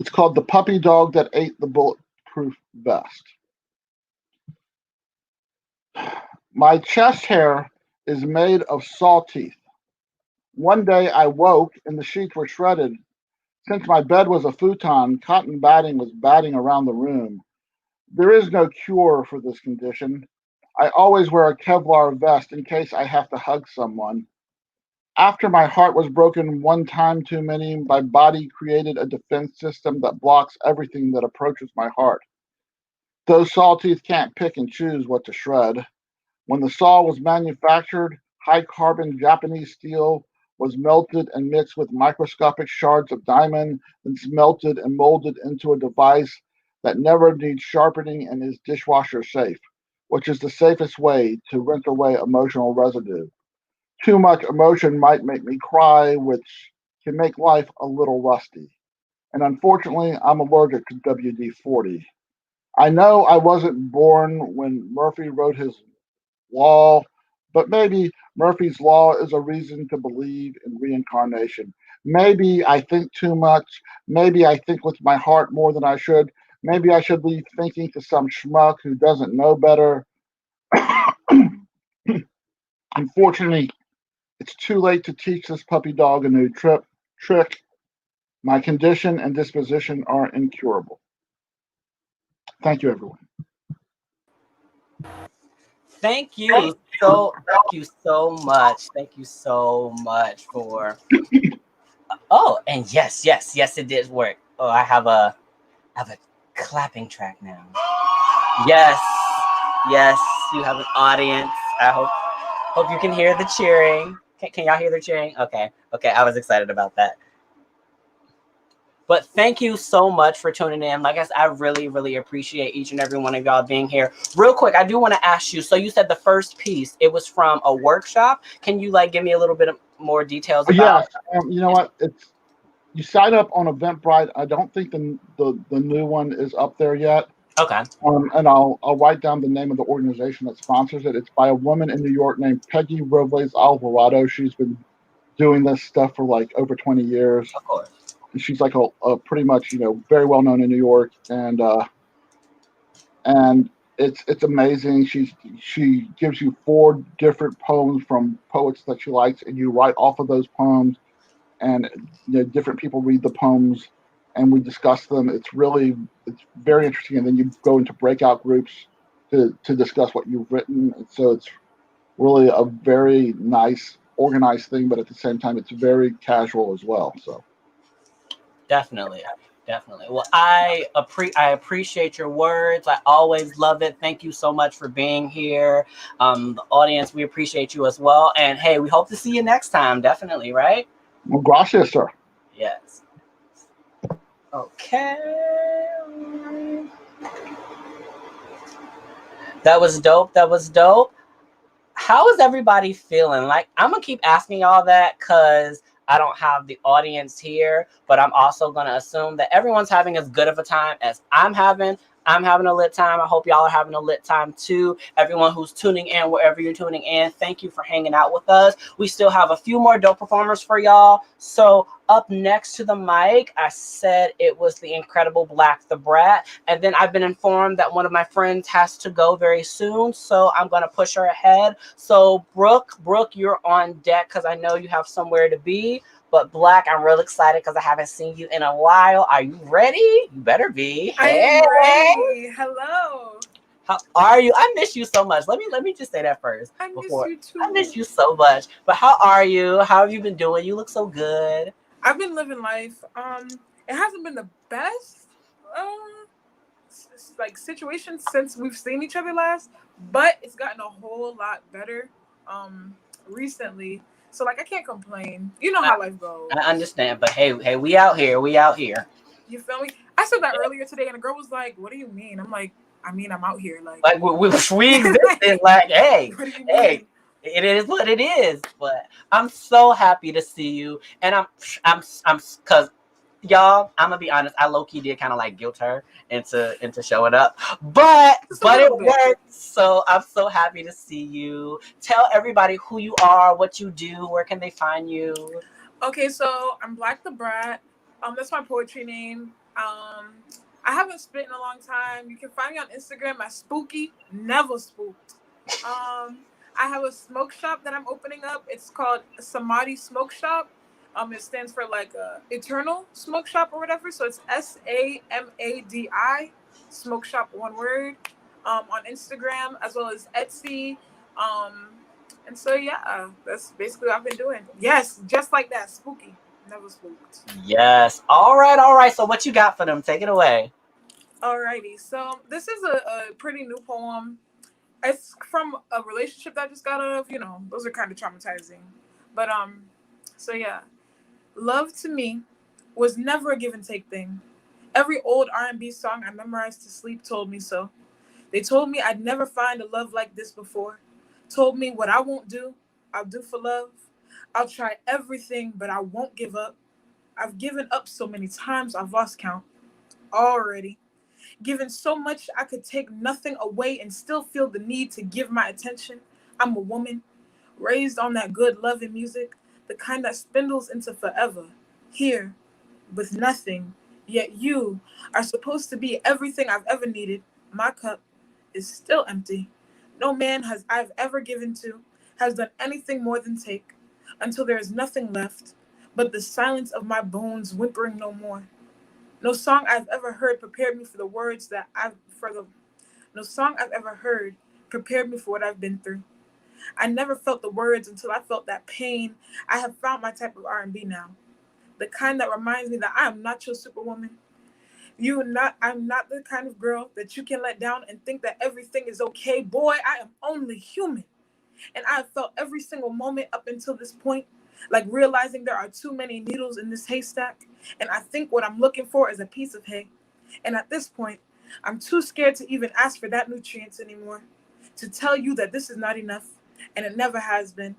It's called "The Puppy Dog That Ate the Bulletproof Vest." My chest hair is made of saw teeth. One day I woke and the sheets were shredded. Since my bed was a futon, cotton batting was batting around the room. There is no cure for this condition. I always wear a Kevlar vest in case I have to hug someone. After my heart was broken one time too many, my body created a defense system that blocks everything that approaches my heart. Those saw teeth can't pick and choose what to shred. When the saw was manufactured, high-carbon Japanese steel was melted and mixed with microscopic shards of diamond, then smelted and molded into a device that never needs sharpening and is dishwasher safe, which is the safest way to rinse away emotional residue. Too much emotion might make me cry, which can make life a little rusty. And unfortunately, I'm allergic to WD-40. I know I wasn't born when Murphy wrote his law, but maybe Murphy's Law is a reason to believe in reincarnation. Maybe I think too much. Maybe I think with my heart more than I should. Maybe I should leave thinking to some schmuck who doesn't know better. Unfortunately, it's too late to teach this puppy dog a new trick. My condition and disposition are incurable. Thank you, everyone. Thank you so much. Thank you so much for. Oh, and yes, it did work. Oh, I have a clapping track now. Yes, you have an audience. I hope you can hear the cheering. Can y'all hear the cheering? Okay, I was excited about that. But thank you so much for tuning in. Like I said, I really appreciate each and every one of y'all being here. Real quick, I do want to ask you. So you said the first piece, it was from a workshop. Can you give me a little bit more details about? Yes, you know what? You sign up on Eventbrite. I don't think the new one is up there yet. Okay. And I'll write down the name of the organization that sponsors it. It's by a woman in New York named Peggy Robles Alvarado. She's been doing this stuff for over 20 years. Of course. And she's a pretty much very well known in New York, and it's amazing. She gives you 4 different poems from poets that she likes, and you write off of those poems, and different people read the poems, and we discuss them. It's very interesting, and then you go into breakout groups to discuss what you've written. And so it's really a very nice, organized thing, but at the same time, it's very casual as well. So. Definitely. Well, I appreciate your words. I always love it. Thank you so much for being here. The audience, we appreciate you as well. And hey, we hope to see you next time. Definitely, right? Well, gracias, sir. Yes. Okay. That was dope. How is everybody feeling? I'm gonna keep asking y'all that because I don't have the audience here, but I'm also going to assume that everyone's having as good of a time as I'm having. I'm having a lit time. I hope y'all are having a lit time too. Everyone who's tuning in, wherever you're tuning in, thank you for hanging out with us. We still have a few more dope performers for y'all. So up next to the mic, I said it was the incredible Black the Brat. And then I've been informed that one of my friends has to go very soon. So I'm going to push her ahead. So Brooke, you're on deck because I know you have somewhere to be. But Black, I'm real excited because I haven't seen you in a while. Are you ready? You better be. Hey. I'm ready. Hello. How are you? I miss you so much. Let me just say that first. I miss you too. I miss you so much. But how are you? How have you been doing? You look so good. I've been living life. It hasn't been the best situation since we've seen each other last, but it's gotten a whole lot better recently. So I can't complain. You know how life goes. I understand, but hey, we out here. You feel me? I said that earlier today, and a girl was like, "What do you mean?" I'm like, I mean, I'm out here. Like we existed. Like, hey, what do you hey, mean? it is what it is. But I'm so happy to see you, and I'm because y'all, I'm gonna be honest, I low key did kind of like guilt her into showing up, but Just a it little bit. worked. So I'm so happy to see you. Tell everybody who you are, what you do, where can they find you? Okay, so I'm Black the Brat. That's my poetry name. I haven't spit in a long time. You can find me on Instagram at Spooky Never Spooked. I have a smoke shop that I'm opening up. It's called Samadhi Smoke Shop. It stands for like Eternal Smoke Shop or whatever. So it's SAMADI Smoke Shop, one word. On Instagram as well as Etsy. And so yeah, that's basically what I've been doing. Yes, just like that, spooky, never spooked. Yes. All right. So what you got for them? Take it away. Alrighty, so this is a pretty new poem. It's from a relationship that I just got out of. You know, those are kind of traumatizing. But so yeah, love to me was never a give and take thing. Every old R&B song I memorized to sleep told me so. They told me I'd never find a love like this before. Told me what I won't do, I'll do for love. I'll try everything, but I won't give up. I've given up so many times I've lost count already. Given so much I could take nothing away and still feel the need to give my attention. I'm a woman, raised on that good love and music, the kind that spindles into forever. Here, with nothing, yet you are supposed to be everything I've ever needed. My cup is still empty. No man I've ever given to has done anything more than take, until there is nothing left but the silence of my bones whimpering no more. No song I've ever heard prepared me for the words that no song I've ever heard prepared me for what I've been through. I never felt the words until I felt that pain. I have found my type of R&B now, the kind that reminds me that I am not your superwoman. I'm not the kind of girl that you can let down and think that everything is okay. Boy, I am only human. And I have felt every single moment up until this point, like realizing there are too many needles in this haystack. And I think what I'm looking for is a piece of hay. And at this point, I'm too scared to even ask for that nutrients anymore. To tell you that this is not enough, and it never has been.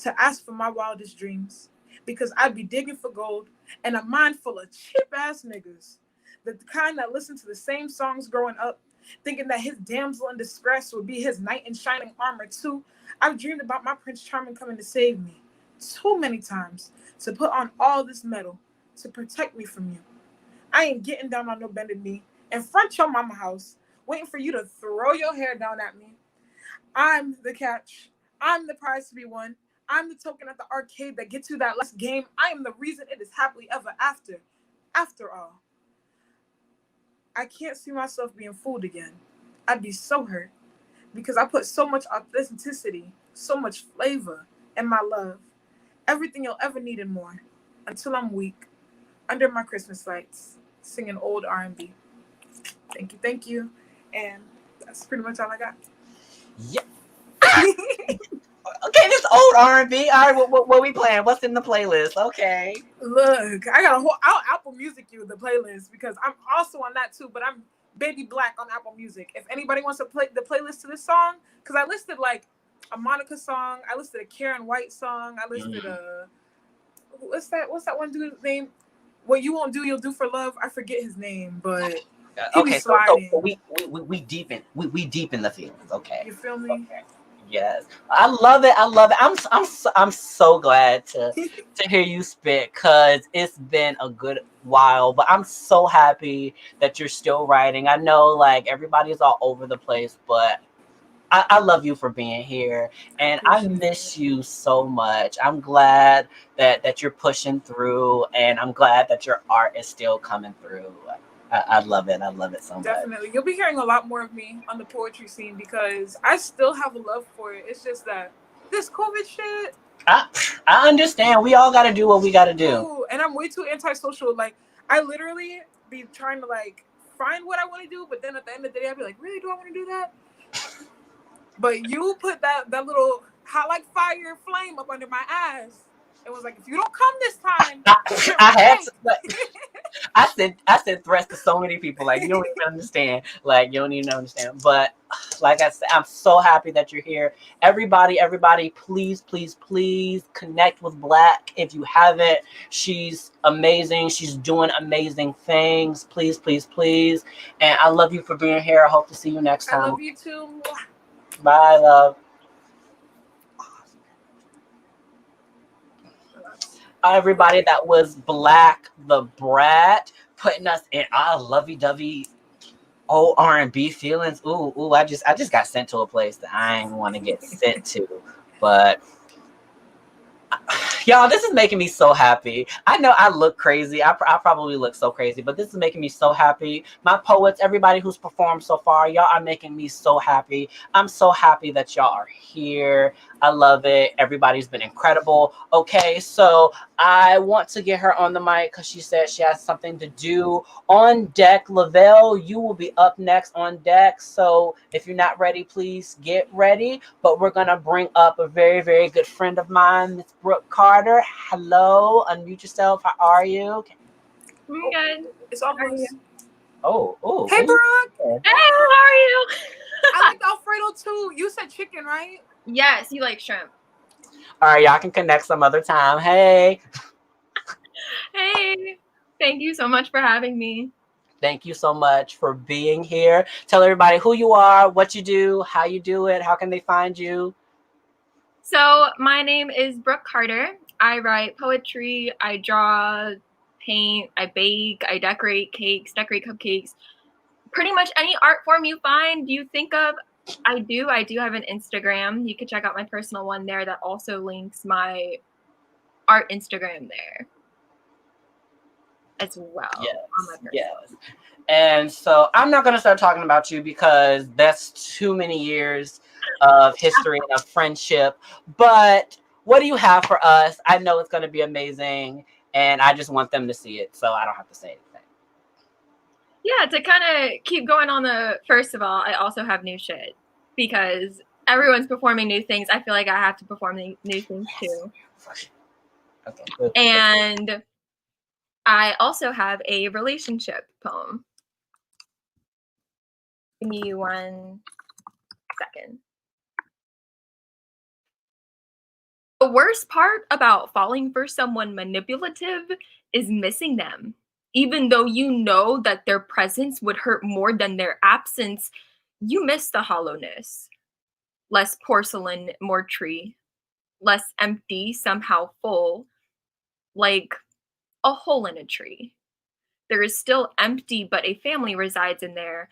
To ask for my wildest dreams. Because I'd be digging for gold and a mind full of cheap ass niggas. The kind that listened to the same songs growing up, thinking that his damsel in distress would be his knight in shining armor too. I've dreamed about my Prince Charming coming to save me too many times, to put on all this metal to protect me from you. I ain't getting down on no bended knee in front your mama house, waiting for you to throw your hair down at me. I'm the catch. I'm the prize to be won. I'm the token at the arcade that gets you that last game. I am the reason it is happily ever after. After all, I can't see myself being fooled again. I'd be so hurt because I put so much authenticity, so much flavor in my love. Everything you'll ever need and more, until I'm weak, under my Christmas lights, singing old R&B. Thank you. And that's pretty much all I got. Yeah. Okay, this old R&B. All right, what we playing? What's in the playlist? Okay. Look, I got I'll Apple Music you the playlist because I'm also on that too, but I'm Baby Black on Apple Music. If anybody wants to play the playlist to this song, because I listed like a Monica song, I listed a Karen White song, I listed a what's that one dude's name? What You Won't Do, You'll Do for Love. I forget his name, but he be sliding. So we deep in the feelings. Okay. You feel me? Okay. Yes, I love it. I'm so glad to hear you spit because it's been a good while. But I'm so happy that you're still writing. I know like everybody's all over the place, but I love you for being here, and I miss you so much. I'm glad that you're pushing through, and I'm glad that your art is still coming through. I love it. I love it so much. Definitely. You'll be hearing a lot more of me on the poetry scene because I still have a love for it. It's just that this COVID shit. I understand. We all got to do what we got to do. Ooh, and I'm way too antisocial. Like, I literally be trying to, like, find what I want to do, but then at the end of the day, I'd be like, really, do I want to do that? But you put that little hot like fire flame up under my ass. It was like, if you don't come this time, I said threats to so many people. Like, you don't even understand. Like, you don't even understand. But like I said, I'm so happy that you're here. Everybody, please, please, please connect with Black if you haven't. She's amazing. She's doing amazing things. Please, please, please. And I love you for being here. I hope to see you next I time. love you too. Bye, love. Everybody, that was Black the Brat putting us in our lovey-dovey old R&B feelings. Ooh, I just got sent to a place that I didn't want to get sent to. But y'all, this is making me so happy. I know I look crazy. I probably look so crazy, but this is making me so happy. My poets, everybody who's performed so far, y'all are making me so happy. I'm so happy that y'all are here. I love it. Everybody's been incredible. Okay, so I want to get her on the mic because she said she has something to do. On deck, Lavelle, you will be up next on deck. So if you're not ready, please get ready. But we're going to bring up a very, very good friend of mine, Miss Brooke Carter. Hello, unmute yourself. How are you? I'm good. It's almost. Oh. Hey, Brooke. Hey, how are you? I like Alfredo too. You said chicken, right? Yes, you like shrimp. All right, y'all can connect some other time. Hey. Hey, thank you so much for having me. Thank you so much for being here. Tell everybody who you are, what you do, how you do it, how can they find you? So my name is Brooke Carter. I write poetry, I draw, paint, I bake, I decorate cakes, decorate cupcakes. Pretty much any art form you find, you think of, I do. I do have an Instagram. You can check out my personal one there that also links my art Instagram there as well. Yes, On my personal. yes. And so I'm not going to start talking about you because that's too many years of history and of friendship. But what do you have for us? I know it's going to be amazing, and I just want them to see it, so I don't have to say anything. Yeah, to kind of keep going on the, first of all, I also have new shit because everyone's performing new things. I feel like I have to perform new things too. Okay. And I also have a relationship poem. Give me 1 second. The worst part about falling for someone manipulative is missing them. Even though you know that their presence would hurt more than their absence, you miss the hollowness. Less porcelain, more tree. Less empty, somehow full, like a hole in a tree. There is still empty, but a family resides in there.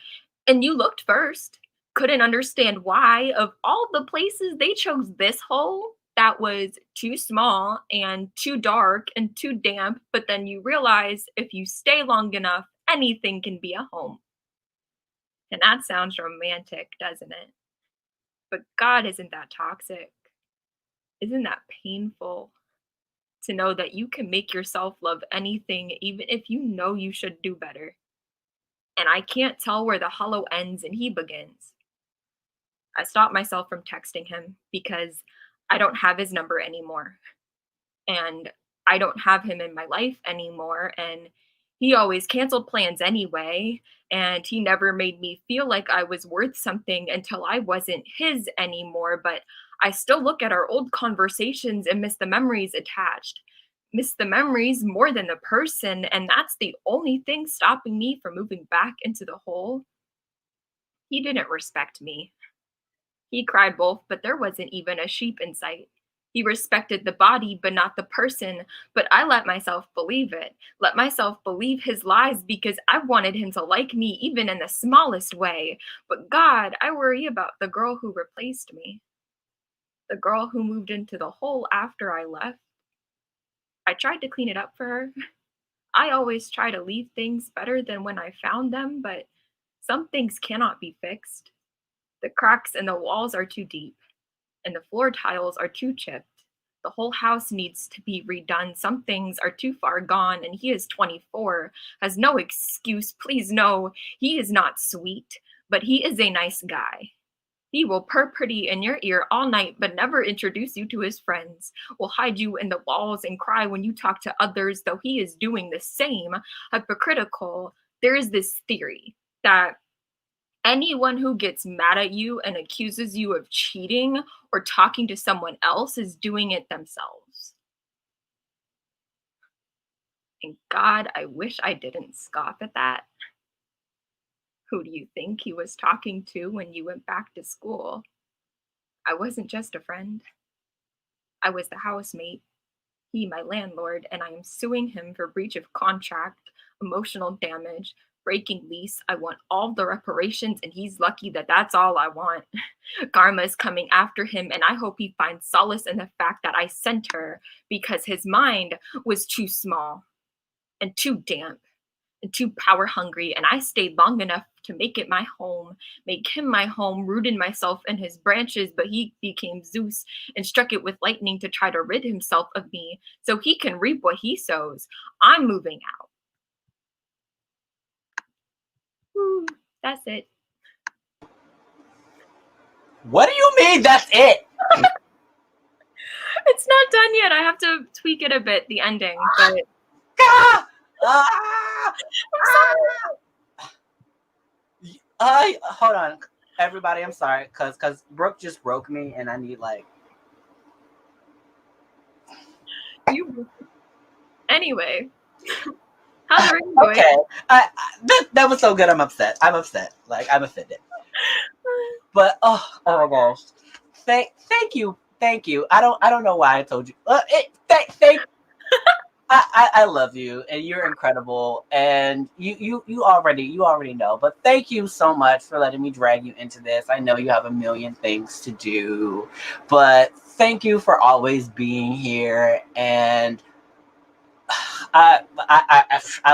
And you looked first, couldn't understand why, of all the places they chose this hole that was too small and too dark and too damp. But then you realize if you stay long enough, anything can be a home. And that sounds romantic, doesn't it? But God, isn't that toxic? Isn't that painful? To know that you can make yourself love anything, even if you know you should do better. And I can't tell where the hollow ends and he begins. I stopped myself from texting him because I don't have his number anymore. And I don't have him in my life anymore. And he always canceled plans anyway. And he never made me feel like I was worth something until I wasn't his anymore. But I still look at our old conversations and miss the memories attached. Miss the memories more than the person. And that's the only thing stopping me from moving back into the hole. He didn't respect me. He cried wolf, but there wasn't even a sheep in sight. He respected the body, but not the person. But I let myself believe it. Let myself believe his lies because I wanted him to like me, even in the smallest way. But God, I worry about the girl who replaced me. The girl who moved into the hole after I left. I tried to clean it up for her. I always try to leave things better than when I found them, but some things cannot be fixed. The cracks in the walls are too deep, and the floor tiles are too chipped. The whole house needs to be redone. Some things are too far gone, and he is 24, has no excuse. Please know, he is not sweet, but he is a nice guy. He will purr pretty in your ear all night, but never introduce you to his friends. Will hide you in the walls and cry when you talk to others, though he is doing the same. Hypocritical. There is this theory that anyone who gets mad at you and accuses you of cheating or talking to someone else is doing it themselves. And God, I wish I didn't scoff at that. Who do you think he was talking to when you went back to school? I wasn't just a friend. I was the housemate. He, my landlord, and I am suing him for breach of contract, emotional damage, breaking lease. I want all the reparations, and he's lucky that that's all I want. Karma is coming after him, and I hope he finds solace in the fact that I sent her because his mind was too small and too damp and too power hungry, and I stayed long enough to make it my home, make him my home, rooted myself in his branches, but he became Zeus and struck it with lightning to try to rid himself of me so he can reap what he sows. I'm moving out. Woo, that's it. What do you mean that's it? It's not done yet. I have to tweak it a bit, the ending, but hold on, everybody. I'm sorry, cause Brooke just broke me, and I need like. Anyway, how's the going? Okay, that was so good. I'm upset. Like I'm offended. But oh my gosh, thank you. I don't know why I told you. Thank. I love you, and you're incredible, and you already know. But thank you so much for letting me drag you into this. I know you have a million things to do, but thank you for always being here. And I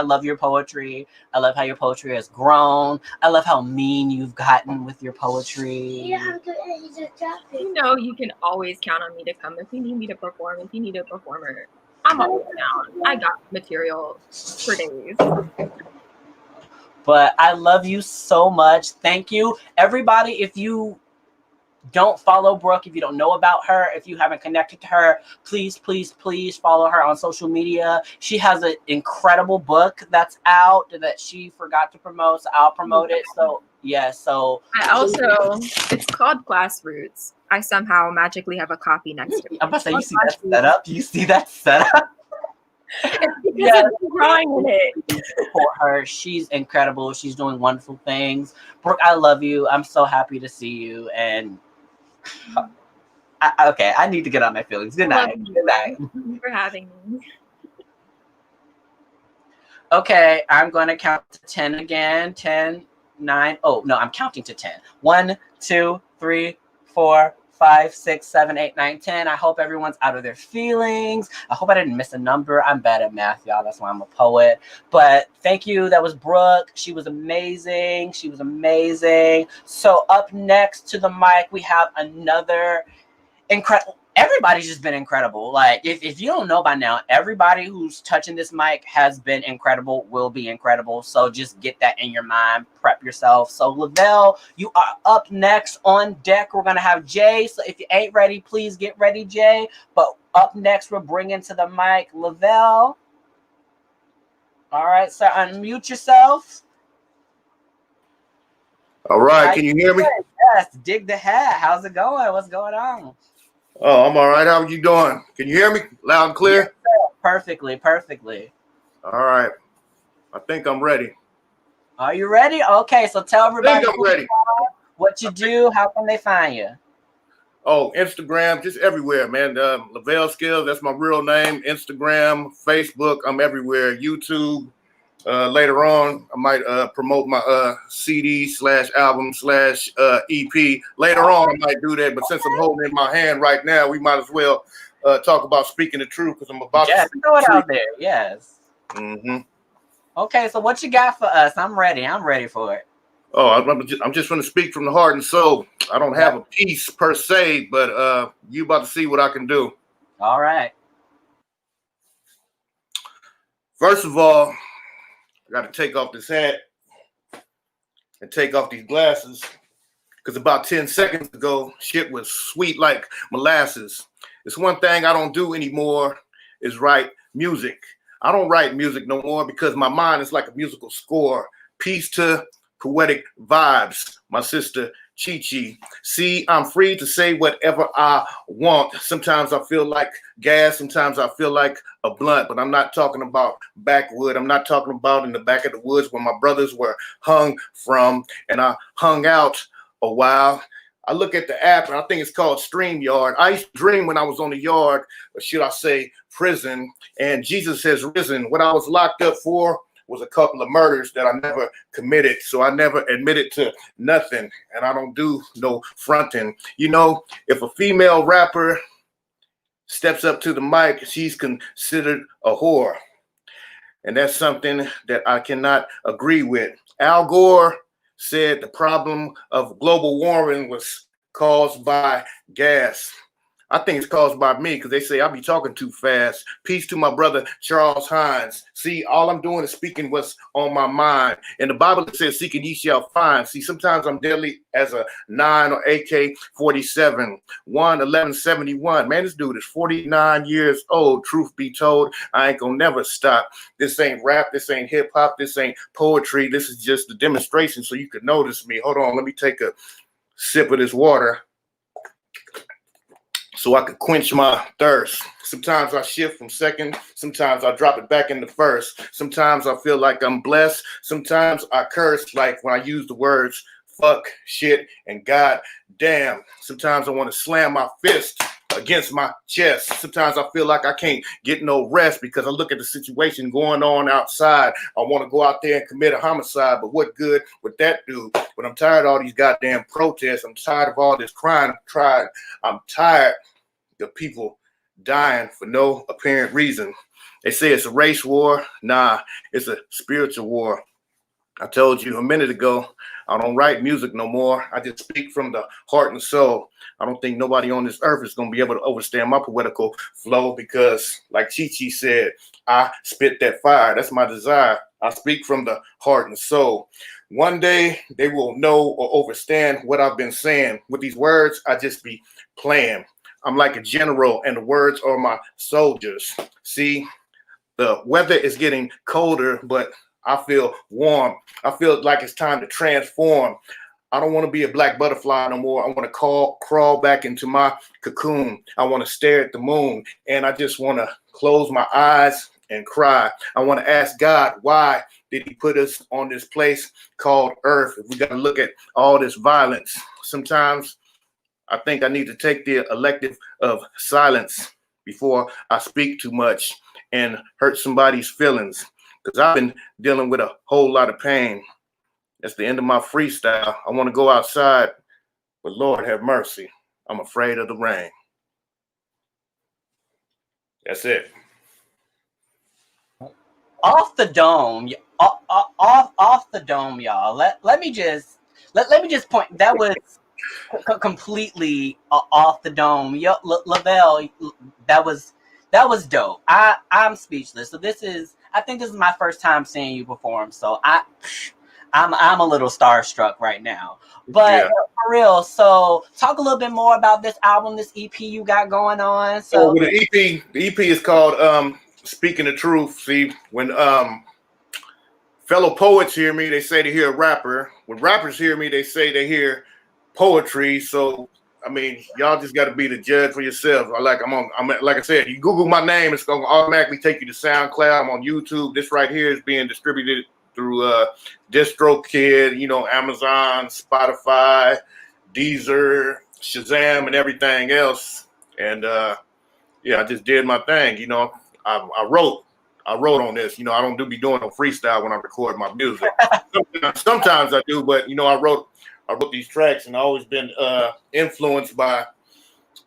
love your poetry. I love how your poetry has grown. I love how mean you've gotten with your poetry. You know, you can always count on me to come if you need me to perform. If you need a performer, I'm always down. I got material for days. But I love you so much. Thank you, everybody. If you don't follow Brooke, if you don't know about her, if you haven't connected to her, please follow her on social media. She has an incredible book that's out that she forgot to promote, so I'll promote it. So yeah, so I also, it's called Glassroots. I somehow magically have a copy next to me. I'm about to say, you see that setup? Do you see that setup? It's because of the drawing in it. For her, she's incredible. She's doing wonderful things. Brooke, I love you. I'm so happy to see you. And okay, I need to get on my feelings. Good night. Good night. Thank you for having me. Okay, I'm going to count to 10 again. 10, 9. Oh, no, I'm counting to 10. 1, 2, 3, 4, 5, 6, 7, 8, 9, 10. I hope everyone's out of their feelings. I hope I didn't miss a number. I'm bad at math, y'all. That's why I'm a poet. But thank you. That was Brooke. She was amazing. So up next to the mic, we have another incredible. Everybody's just been incredible. Like, if you don't know by now, everybody who's touching this mic has been incredible, will be incredible. So just get that in your mind. Prep yourself. So Lavelle, you are up next on deck. We're going to have Jay. So if you ain't ready, please get ready, Jay. But up next, we're bringing to the mic Lavelle. All right, sir, unmute yourself. All right, can you hear me? Yes, dig the hat. How's it going? What's going on? Oh, I'm all right. How are you doing? Can you hear me loud and clear? Yes, perfectly. All right. I think I'm ready. Are you ready? Okay, so tell everybody I think I'm ready. What you do, how can they find you? Oh, Instagram, just everywhere, man. Lavelle Skills, that's my real name. Instagram, Facebook, I'm everywhere. YouTube. Later on, I might promote my CD/album/EP. Later on, I might do that. But since I'm holding it in my hand right now, we might as well talk about speaking the truth because I'm about to throw it out there. Yes. Mm-hmm. Okay, so what you got for us? I'm ready for it. Oh, I'm just going to speak from the heart and soul. I don't have a piece per se, but you about to see what I can do. All right. First of all, I got to take off this hat and take off these glasses because about 10 seconds ago, shit was sweet like molasses. It's one thing I don't do anymore is write music. I don't write music no more because my mind is like a musical score. Peace to Poetic Vibes, my sister Chi Chi. See, I'm free to say whatever I want. Sometimes I feel like gas, sometimes I feel like a blunt, but I'm not talking about backwood. I'm not talking about in the back of the woods where my brothers were hung from, and I hung out a while. I look at the app and I think it's called StreamYard. I used to dream when I was on the yard, or should I say prison, and Jesus has risen. What I was locked up for was a couple of murders that I never committed. So I never admitted to nothing, and I don't do no fronting. You know, if a female rapper steps up to the mic, she's considered a whore. And that's something that I cannot agree with. Al Gore said the problem of global warming was caused by gas. I think it's caused by me because they say I be talking too fast. Peace to my brother, Charles Hines. See, all I'm doing is speaking what's on my mind. In the Bible, it says, seek and ye shall find. See, sometimes I'm deadly as a 9 or AK-47, 1-11-71. Man, this dude is 49 years old. Truth be told, I ain't gonna never stop. This ain't rap. This ain't hip hop. This ain't poetry. This is just a demonstration so you can notice me. Hold on, let me take a sip of this water so I could quench my thirst. Sometimes I shift from second. Sometimes I drop it back into first. Sometimes I feel like I'm blessed. Sometimes I curse, like when I use the words fuck, shit, and god damn. Sometimes I want to slam my fist against my chest. Sometimes I feel like I can't get no rest because I look at the situation going on outside. I want to go out there and commit a homicide, but what good would that do? But I'm tired of all these goddamn protests. I'm tired of all this crying. I'm tired of people dying for no apparent reason. They say it's a race war. Nah, it's a spiritual war. I told you a minute ago, I don't write music no more. I just speak from the heart and soul. I don't think nobody on this earth is going to be able to understand my poetical flow because, like Chi Chi said, I spit that fire. That's my desire. I speak from the heart and soul. One day they will know or understand what I've been saying. With these words, I just be playing. I'm like a general, and the words are my soldiers. See, the weather is getting colder, but I feel warm. I feel like it's time to transform. I don't want to be a black butterfly no more. I want to crawl back into my cocoon. I want to stare at the moon, and I just want to close my eyes and cry. I want to ask God, why did he put us on this place called Earth if we got to look at all this violence? Sometimes I think I need to take the elective of silence before I speak too much and hurt somebody's feelings, because I've been dealing with a whole lot of pain. That's the end of my freestyle. I want to go outside, but Lord have mercy, I'm afraid of the rain. That's it. Off the dome, off the dome, y'all. Let me just point. That was completely off the dome. Yo, Lavelle, that was dope. I'm speechless. So I think this is my first time seeing you perform. So I'm a little starstruck right now. But Yeah. for real, so talk a little bit more about this album, this EP you got going on. So with the EP is called Speaking the Truth. See, when fellow poets hear me, they say they hear a rapper. When rappers hear me, they say they hear poetry. So I mean, y'all just got to be the judge for yourself. I'm like I said, you Google my name, it's gonna automatically take you to SoundCloud. I'm on YouTube. This right here is being distributed through DistroKid, Amazon, Spotify, Deezer, Shazam, and everything else. And yeah, I just did my thing. I wrote on this. I don't be doing no freestyle when I record my music. Sometimes I do, but I wrote these tracks, and I've always been influenced by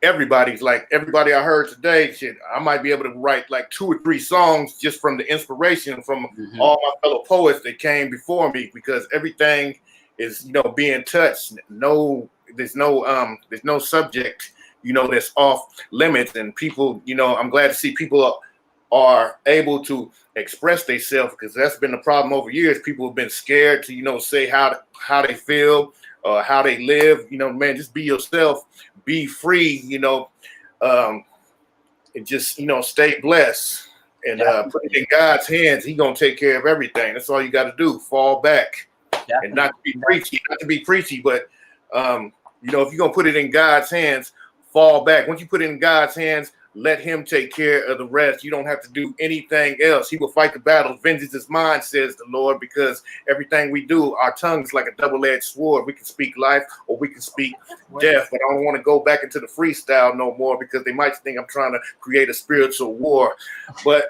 everybody I heard today. Shit, I might be able to write like 2 or 3 songs just from the inspiration from all my fellow poets that came before me, because everything is being touched. There's no subject that's off limits, and people I'm glad to see people are able to express themselves, because that's been the problem over years. People have been scared to say how they feel, how they live. You know, man, just be yourself, be free. You know, and just stay blessed and put it in God's hands. He gonna take care of everything. That's all you got to do. Fall back. And not to be preachy, but if you're gonna put it in God's hands, fall back. Once you put it in God's hands, let him take care of the rest. You don't have to do anything else. He will fight the battle. Vengeance is mine, says the Lord, because everything we do, our tongue is like a double-edged sword. We can speak life or we can speak death, but I don't want to go back into the freestyle no more because they might think I'm trying to create a spiritual war. But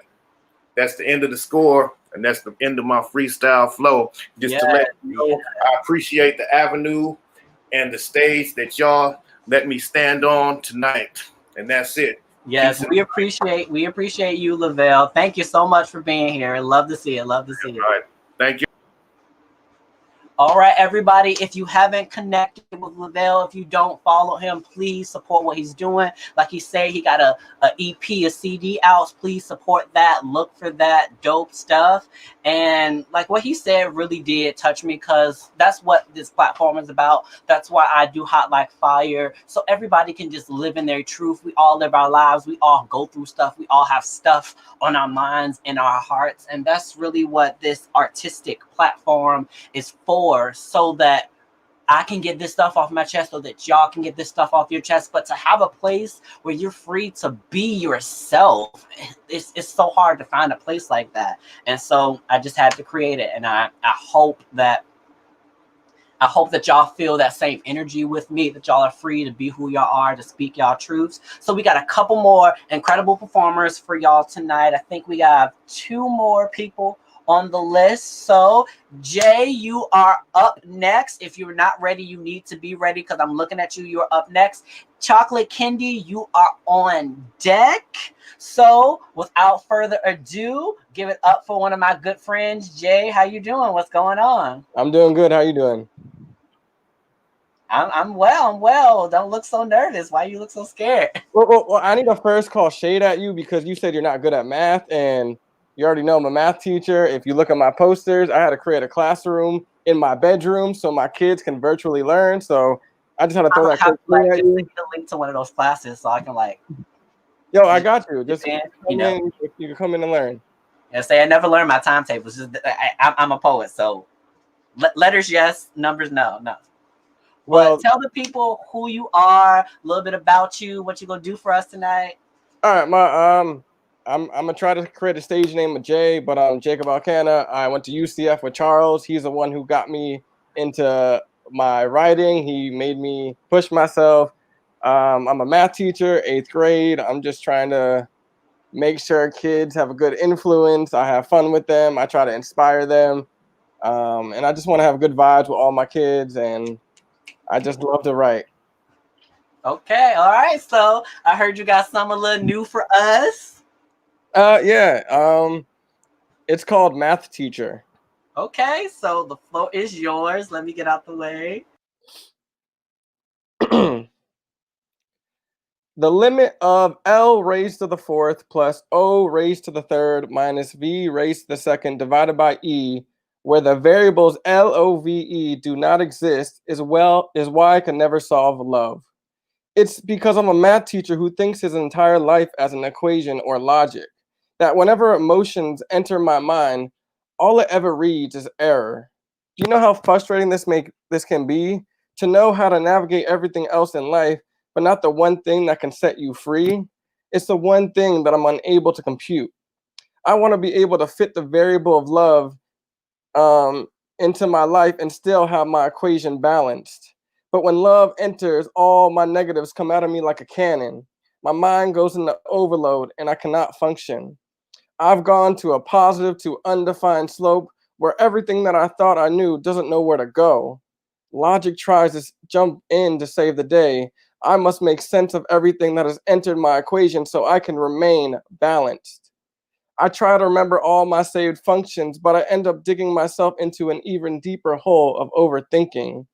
that's the end of the score. And that's the end of my freestyle flow. Just to let you know, I appreciate the avenue and the stage that y'all let me stand on tonight. And that's it. Yes, we appreciate you, Lavelle. Thank you so much for being here. Love to see it. Love to see it. All right. Thank you. All right, everybody, if you haven't connected with Lavelle, if you don't follow him, please support what he's doing. Like he said, he got a EP, a CD out. Please support that. Look for that dope stuff. And like what he said really did touch me because that's what this platform is about. That's why I do Hot Like Fire. So everybody can just live in their truth. We all live our lives. We all go through stuff. We all have stuff on our minds and our hearts. And that's really what this artistic platform is for. So that I can get this stuff off my chest, so that y'all can get this stuff off your chest. But to have a place where you're free to be yourself, it's so hard to find a place like that. And so I just had to create it. And I hope that y'all feel that same energy with me, that y'all are free to be who y'all are, to speak y'all truths. So we got a couple more incredible performers for y'all tonight. I think we got 2 more people on the list. So Jay, you are up next. If you're not ready, you need to be ready because I'm looking at you. You're up next. Chocolate Candy, you are on deck. So without further ado, give it up for one of my good friends. Jay, how you doing? What's going on? I'm doing good. How you doing? I'm well. Don't look so nervous. Why you look so scared? Well, I need to first call shade at you because you said you're not good at math, and you already know I'm a math teacher. If you look at my posters, I had to create a classroom in my bedroom so my kids can virtually learn. So I just had to throw that quick shade at you. Just link to one of those classes so I can Yo, I got you. Just you can come in and learn. And say I never learned my timetables. I'm a poet, so letters yes, numbers no. Well, tell the people who you are, a little bit about you, what you're gonna do for us tonight. All right, I'm gonna try to create a stage name of Jay, but I'm Jacob Alcana. I went to UCF with Charles. He's the one who got me into my writing. He made me push myself. I'm a math teacher, 8th grade. I'm just trying to make sure kids have a good influence. I have fun with them. I try to inspire them. And I just want to have good vibes with all my kids. And I just love to write. Okay. All right. So I heard you got something a little new for us. Yeah. It's called Math Teacher. Okay. So the floor is yours. Let me get out the way. The limit of L raised to the 4th plus O raised to the 3rd minus V raised to the 2nd divided by E, where the variables L, O, V, E do not exist, is why I can never solve love. It's because I'm a math teacher who thinks his entire life as an equation or logic, that whenever emotions enter my mind, all it ever reads is error. Do you know how frustrating this can be? To know how to navigate everything else in life, but not the one thing that can set you free. It's the one thing that I'm unable to compute. I want to be able to fit the variable of love into my life and still have my equation balanced. But when love enters, all my negatives come out of me like a cannon. My mind goes into overload and I cannot function. I've gone to a positive to undefined slope where everything that I thought I knew doesn't know where to go. Logic tries to jump in to save the day. I must make sense of everything that has entered my equation so I can remain balanced. I try to remember all my saved functions, but I end up digging myself into an even deeper hole of overthinking.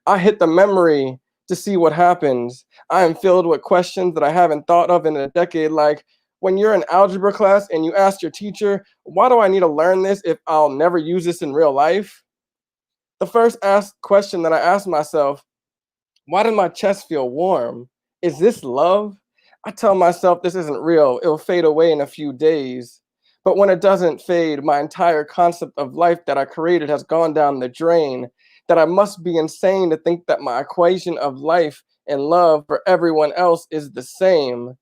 I hit the memory to see what happens. I am filled with questions that I haven't thought of in a decade, like when you're in algebra class and you ask your teacher, why do I need to learn this if I'll never use this in real life? the first question that I asked myself, why did my chest feel warm? Is this love? I tell myself this isn't real. It'll fade away in a few days. But when it doesn't fade, my entire concept of life that I created has gone down the drain. That I must be insane to think that my equation of life and love for everyone else is the same.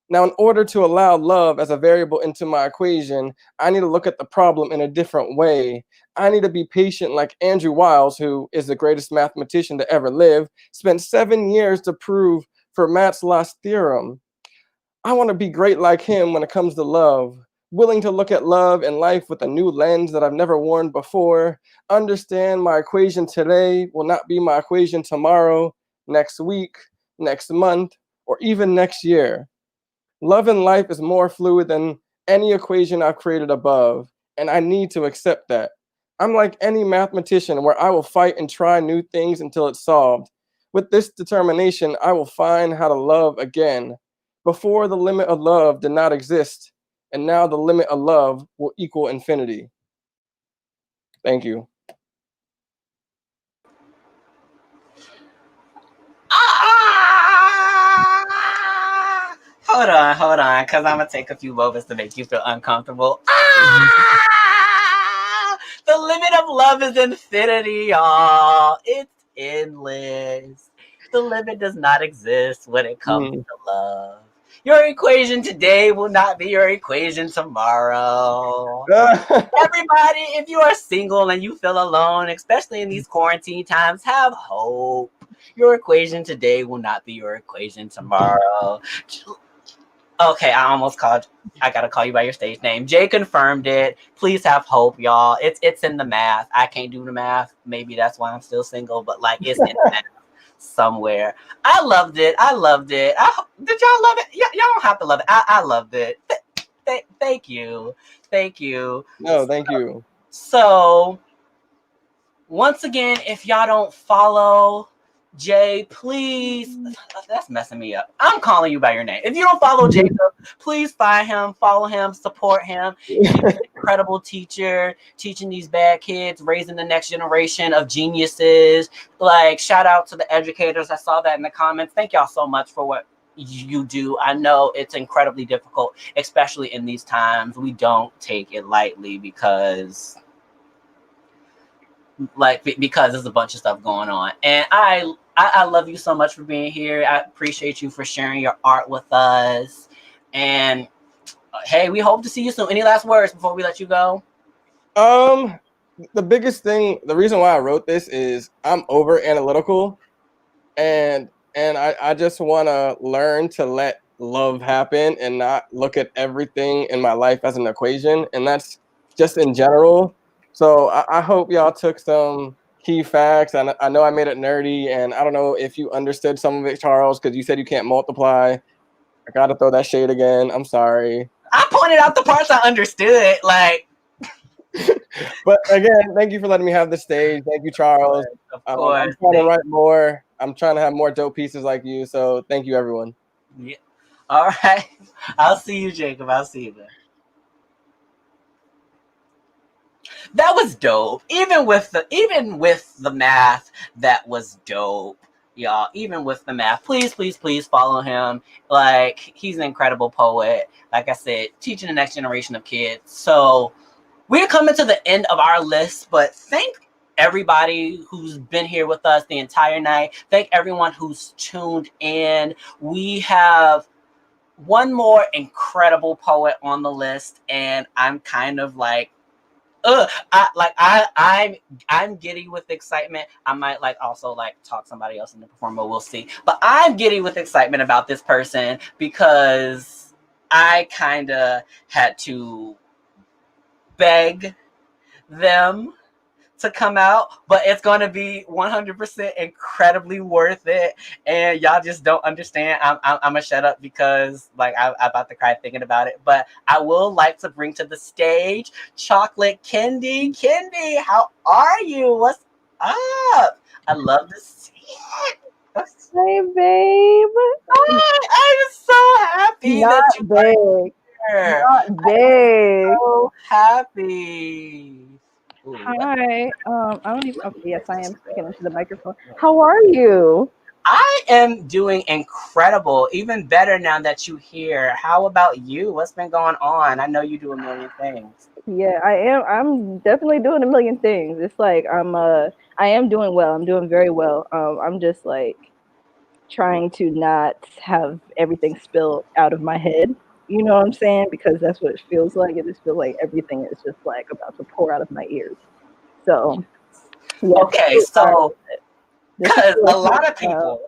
Now, in order to allow love as a variable into my equation, I need to look at the problem in a different way. I need to be patient like Andrew Wiles, who is the greatest mathematician to ever live, spent 7 years to prove Fermat's last theorem. I want to be great like him when it comes to love, willing to look at love and life with a new lens that I've never worn before, understand my equation today will not be my equation tomorrow, next week, next month, or even next year. Love and life is more fluid than any equation I've created above, and I need to accept that. I'm like any mathematician where I will fight and try new things until it's solved. With this determination, I will find how to love again. Before, the limit of love did not exist, and now the limit of love will equal infinity. Thank you. Hold on, because I'm going to take a few moments to make you feel uncomfortable. The limit of love is infinity, y'all. It's endless. The limit does not exist when it comes to love. Your equation today will not be your equation tomorrow. Everybody, if you are single and you feel alone, especially in these quarantine times, have hope. Your equation today will not be your equation tomorrow. Okay, I gotta call you by your stage name. Jay confirmed it. Please have hope, y'all. It's in the math. I can't do the math. Maybe that's why I'm still single, but like it's in the math somewhere. I loved it. Did y'all love it? Y'all don't have to love it. I loved it. Thank you. Thank you. No, thank you. So once again, if y'all don't follow Jay, please, that's messing me up. I'm calling you by your name. If you don't follow Jacob, please find him, follow him, support him. He's an incredible teacher, teaching these bad kids, raising the next generation of geniuses. Like, shout out to the educators. I saw that in the comments. Thank y'all so much for what you do. I know it's incredibly difficult, especially in these times. We don't take it lightly because there's a bunch of stuff going on. And I love you so much for being here. I appreciate you for sharing your art with us. And hey, we hope to see you soon. Any last words before we let you go? The biggest thing, the reason why I wrote this is I'm over analytical, and I just want to learn to let love happen and not look at everything in my life as an equation. And that's just in general. So I hope y'all took some key facts. And I know I made it nerdy, and I don't know if you understood some of it, Charles, because you said you can't multiply. I got to throw that shade again. I'm sorry. I pointed out the parts I understood. Like, but again, thank you for letting me have the stage. Thank you, Charles. Of course. I'm trying to write more. I'm trying to have more dope pieces like you. So thank you, everyone. Yeah. All right. I'll see you, Jacob. I'll see you, man. That was dope. Even with the math, that was dope, y'all. Even with the math, please follow him. Like, he's an incredible poet. Like I said, teaching the next generation of kids. So we're coming to the end of our list, but thank everybody who's been here with us the entire night. Thank everyone who's tuned in. We have one more incredible poet on the list, and I'm kind of like, I'm giddy with excitement. I might also talk somebody else in the performer. We'll see. But I'm giddy with excitement about this person because I kind of had to beg them to come out, but it's going to be 100% incredibly worth it. And y'all just don't understand. I'm gonna shut up because I'm about to cry thinking about it. But I will like to bring to the stage Chocolate Kendi. Kendi, how are you? What's up? I love to see it. Hey, babe. I'm so happy Not that you are big. here. Not big. I'm so happy. Ooh, Hi. I don't even. Okay, yes, I am speaking into the microphone. How are you? I am doing incredible, even better now that you're here. How about you? What's been going on? I know you do a million things. Yeah, I am. I'm definitely doing a million things. It's like I am doing well. I'm doing very well. I'm just like trying to not have everything spill out of my head. You know what I'm saying? Because that's what it feels like. It just feels like everything is just like about to pour out of my ears. So yeah, Okay, so this is because a Celestial lot of Child. people,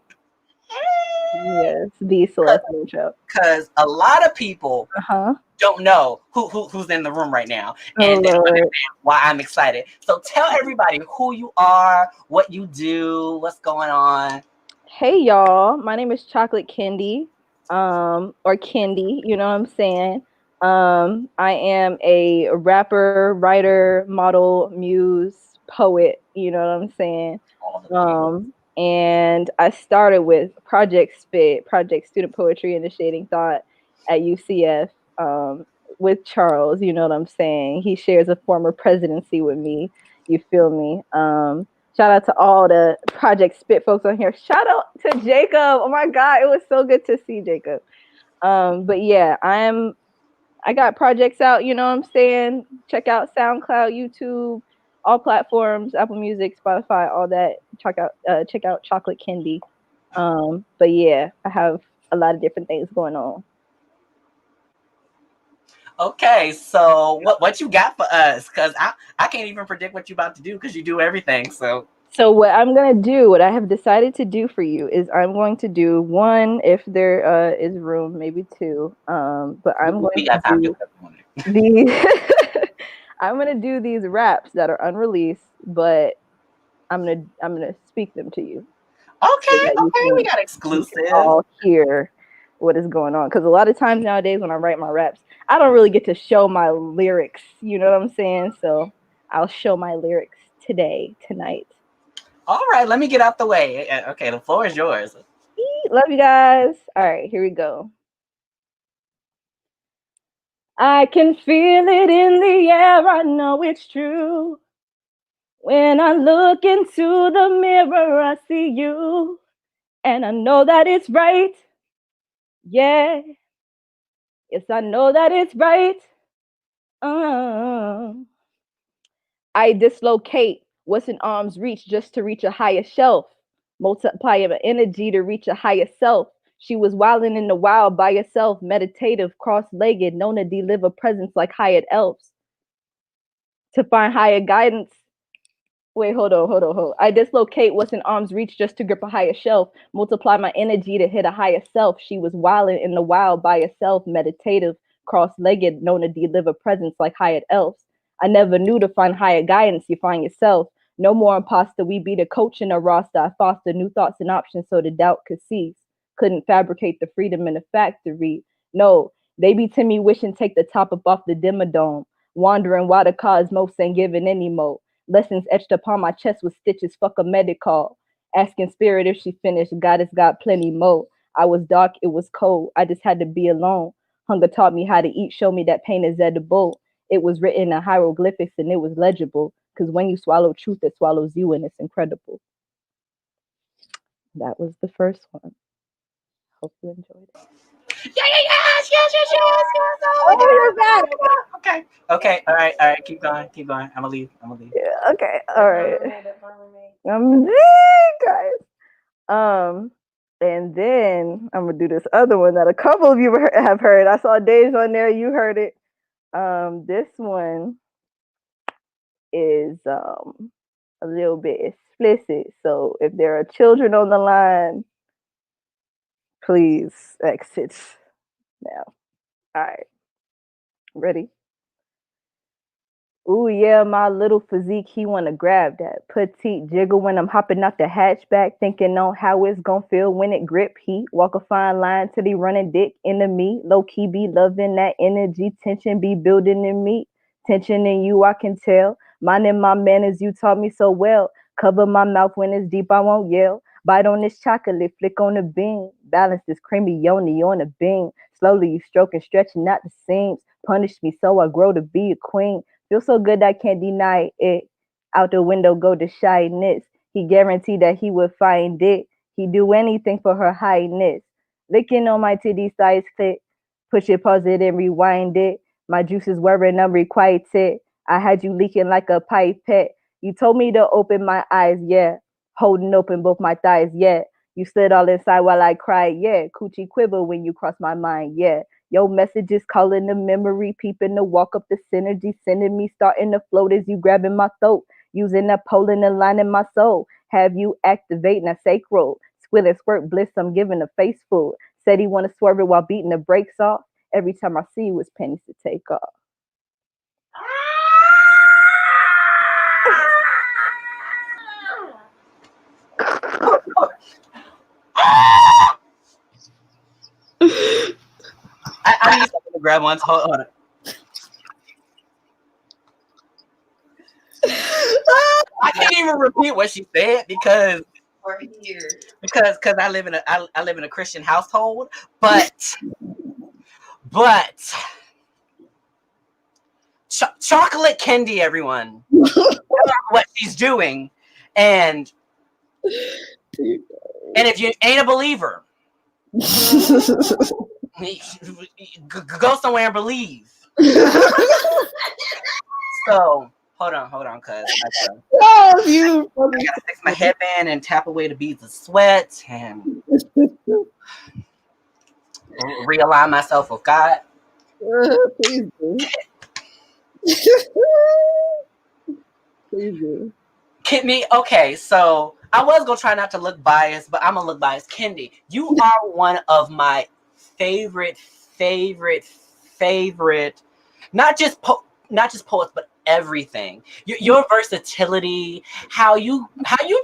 Yes, the Celestial Child. because a lot of people Uh-huh. don't know who's in the room right now, Oh and they don't Lord. understand why I'm excited. So tell everybody who you are, what you do, what's going on. Hey y'all, my name is Chocolate Candy, or Candy, you know what I'm saying? I am a rapper, writer, model, muse, poet, you know what I'm saying? All the things. And I started with Project Spit, Project Student Poetry Initiating Thought at UCF, with Charles, you know what I'm saying? He shares a former presidency with me, you feel me? Shout out to all the Project Spit folks on here. Shout out to Jacob. Oh my God, it was so good to see Jacob. But yeah, I got projects out, you know what I'm saying? Check out SoundCloud, YouTube, all platforms, Apple Music, Spotify, all that. Check out Chocolate Candy. But yeah, I have a lot of different things going on. Okay, so what you got for us? Because I can't even predict what you're about to do because you do everything. So what I'm gonna do, what I have decided to do for you is I'm going to do one if there is room, maybe two. But I'm going we to got time to do do whatever you want to do. the I'm gonna do these raps that are unreleased, but I'm gonna speak them to you so Okay, that we got you can exclusive. all hear what is going on. Because a lot of times nowadays when I write my raps, I don't really get to show my lyrics. You know what I'm saying? So I'll show my lyrics tonight. All right, let me get out the way. Okay, the floor is yours. Love you guys. All right, here we go. I can feel it in the air. I know it's true. When I look into the mirror, I see you. And I know that it's right. Yeah. Yes, I know that it's right. I dislocate what's in arm's reach just to reach a higher shelf. Multiply of energy to reach a higher self. She was wilding in the wild by herself, meditative, cross-legged, known to deliver presence like hired elves. To find higher guidance. Wait, hold on. I dislocate what's in arm's reach just to grip a higher shelf. Multiply my energy to hit a higher self. She was wilding in the wild by herself, meditative, cross-legged, known to deliver presence like hired elves. I never knew to find higher guidance, you find yourself. No more imposter, we be the coach in a roster. I foster new thoughts and options so the doubt could cease. Couldn't fabricate the freedom in the factory. No, they be to me wishing take the top up off the dimmadome. Wondering why the cosmos ain't giving any more. Lessons etched upon my chest with stitches, fuck a medical. Asking spirit if she finished, God has got plenty more. I was dark, it was cold, I just had to be alone. Hunger taught me how to eat, showed me that pain is edible. It was written in hieroglyphics and it was legible. Because when you swallow truth, it swallows you and it's incredible. That was the first one. Hope you enjoyed it. Yes. Oh, you're back. Okay. All right. Keep going. I'm gonna leave. Yeah, okay, all right. Guys. And then I'm gonna do this other one that a couple of you have heard. I saw Dave's on there. You heard it. This one is a little bit explicit. So if there are children on the line, please exit now. All right, ready? Ooh, yeah, my little physique, he wanna grab that. Petite jiggle when I'm hopping out the hatchback, thinking on how it's gonna feel when it grip heat. Walk a fine line till he running dick into me. Low key be loving that energy, tension be building in me. Tension in you, I can tell. Minding my manners, you taught me so well. Cover my mouth when it's deep, I won't yell. Bite on this chocolate, flick on the bean. Balance this creamy yoni on the bean. Slowly you stroking, stretching out the seams. Punish me so I grow to be a queen. Feel so good I can't deny it. Out the window go the shyness. He guaranteed that he would find it. He'd do anything for her highness. Licking on my titty size fit. Push it, pause it, and rewind it. My juices wearing unrequited. I had you leaking like a pipette. You told me to open my eyes, yeah. Holding open both my thighs, yeah. You slid all inside while I cried, yeah. Coochie quiver when you cross my mind, yeah. Yo, messages calling the memory, peeping the walk up the synergy, sending me starting to float as you grabbing my throat, using that pole and aligning my soul. Have you activating a sacral? Squill and squirt bliss, I'm giving a face full. Said he want to swerve it while beating the brakes off. Every time I see you, it's pennies to take off. I need something to grab once. Hold on. I can't even repeat what she said because I live in a Christian household, but chocolate candy, everyone. What she's doing, and if you ain't a believer, go somewhere and believe. So hold on, cuz I gotta fix my headband and tap away the beads of sweat and realign myself with God. Please do. Please do. Kendi, okay, so I was gonna try not to look biased, but I'm gonna look biased. Kendi, you are one of my favorite, not just poets, but everything. Your versatility, how you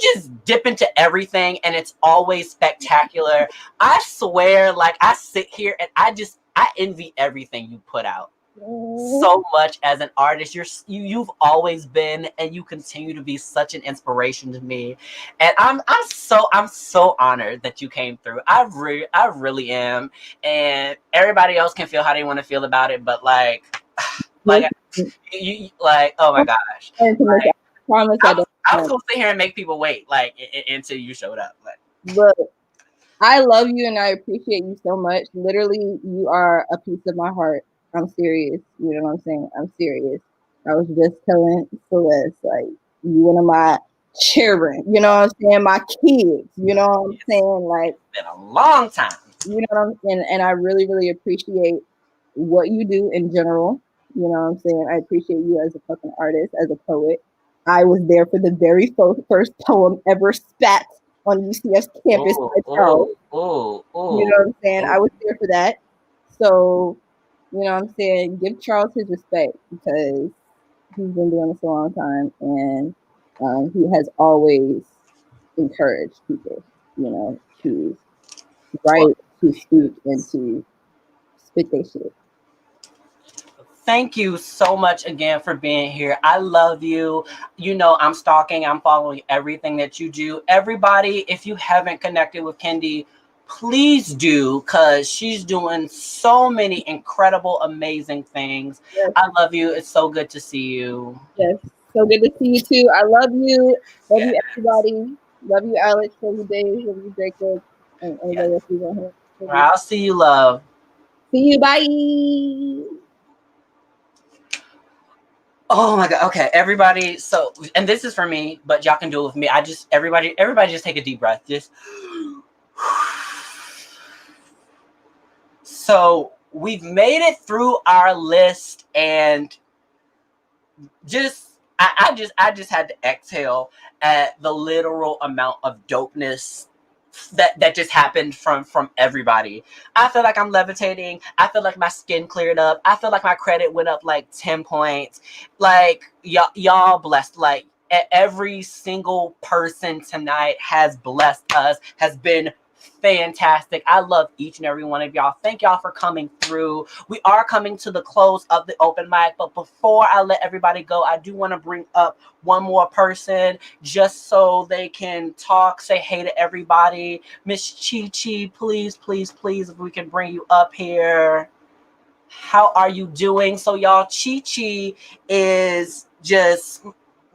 just dip into everything, and it's always spectacular. I swear, like I sit here and I envy everything you put out so much as an artist. You've always been, and you continue to be such an inspiration to me, and I'm so honored that you came through. I really am, and everybody else can feel how they want to feel about it, but like you like, oh my gosh, like, I was gonna sit here and make people wait like until you showed up. Like, look, I love you and I appreciate you so much. Literally, you are a piece of my heart. I'm serious. You know what I'm saying? I'm serious. I was just telling Celeste, like, you one of my children. You know what I'm saying? My kids. You know what I'm saying? Like, it's been a long time. You know what I'm saying? And I really, really appreciate what you do in general. You know what I'm saying? I appreciate you as a fucking artist, as a poet. I was there for the very first poem ever spat on UCS campus by Charles. You know what I'm saying? I was there for that. So, you know what I'm saying? Give Charles his respect because he's been doing this a long time, and he has always encouraged people, you know, to write, to speak, and to spit their shit. Thank you so much again for being here. I love you. You know, I'm stalking, I'm following everything that you do. Everybody, if you haven't connected with Kendi, please do, because she's doing so many incredible, amazing things. Yes. I love you. It's so good to see you. Yes, so good to see you too. I love you. Love you, everybody. Love you, Alex. Love you, Dave. Love you, Jacob. And everybody else who's on here. I'll see you, love. See you. Bye. Oh my God. Okay, everybody. So, and this is for me, but y'all can do it with me. Everybody just take a deep breath. Just. So we've made it through our list, and I just had to exhale at the literal amount of dopeness that just happened from everybody. I feel like I'm levitating. I feel like my skin cleared up. I feel like my credit went up like 10 points. Like y'all blessed. Like every single person tonight has blessed us, has been fantastic. I love each and every one of y'all. Thank y'all for coming through. We are coming to the close of the open mic, but before I let everybody go, I do want to bring up one more person just so they can talk, say hey to everybody. Miss Chi Chi, please, if we can bring you up here. How are you doing? So y'all, Chi is just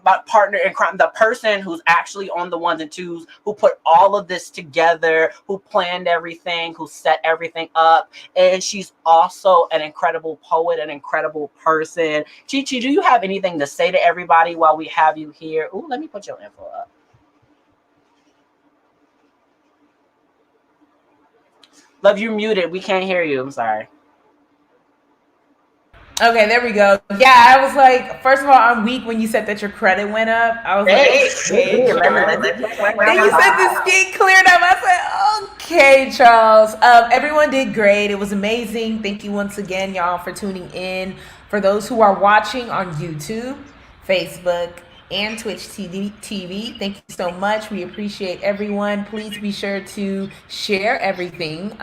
my partner in crime, the person who's actually on the ones and twos, who put all of this together, who planned everything, who set everything up. And she's also an incredible poet, an incredible person. Chi, do you have anything to say to everybody while we have you here? Ooh, let me put your info up. Love, you muted. We can't hear you. I'm sorry. Okay, there we go. Yeah, I was like, first of all, I'm weak when you said that your credit went up. I was like, okay, Charles. Then you said the skin cleared up. I said, okay, Charles. Everyone did great. It was amazing. Thank you once again, y'all, for tuning in. For those who are watching on YouTube, Facebook, and Twitch TV, thank you so much. We appreciate everyone. Please be sure to share everything.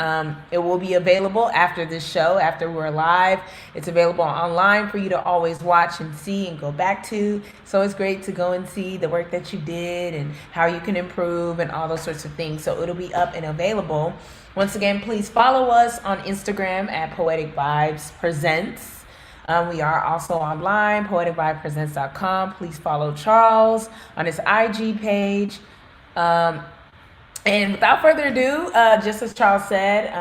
It will be available after this show, after we're live. It's available online for you to always watch and see and go back to. So it's great to go and see the work that you did and how you can improve and all those sorts of things. So it'll be up and available. Once again, please follow us on Instagram at Poetic Vibes Presents. We are also online, poeticvibepresents.com. Please follow Charles on his IG page. And without further ado, just as Charles said,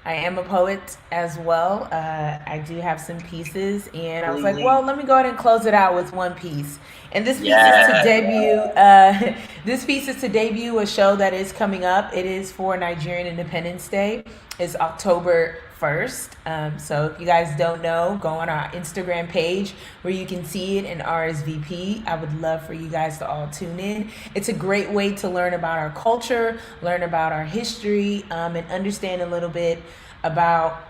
I am a poet as well. I do have some pieces, and I was like, well, let me go ahead and close it out with one piece. And this piece is to debut. This piece is to debut a show that is coming up. It is for Nigerian Independence Day. It's October 1st. So if you guys don't know, go on our Instagram page where you can see it in RSVP. I would love for you guys to all tune in. It's a great way to learn about our culture, learn about our history, and understand a little bit about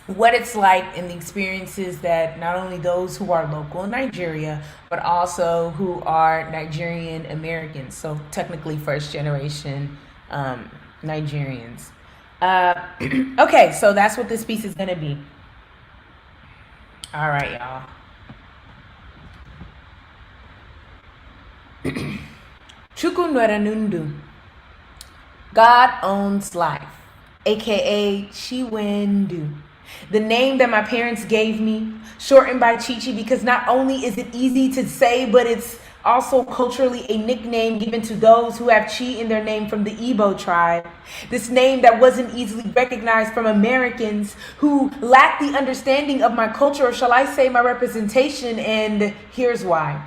what it's like and the experiences that not only those who are local in Nigeria, but also who are Nigerian Americans. So technically first generation Nigerians. Okay, so that's what this piece is gonna be. All right, y'all. Chukwu nwere nundu. God owns life, aka Chiwendu. The name that my parents gave me, shortened by Chi-Chi, because not only is it easy to say, but it's also culturally a nickname given to those who have Chi in their name from the Igbo tribe. This name that wasn't easily recognized from Americans who lacked the understanding of my culture, or shall I say my representation, and here's why.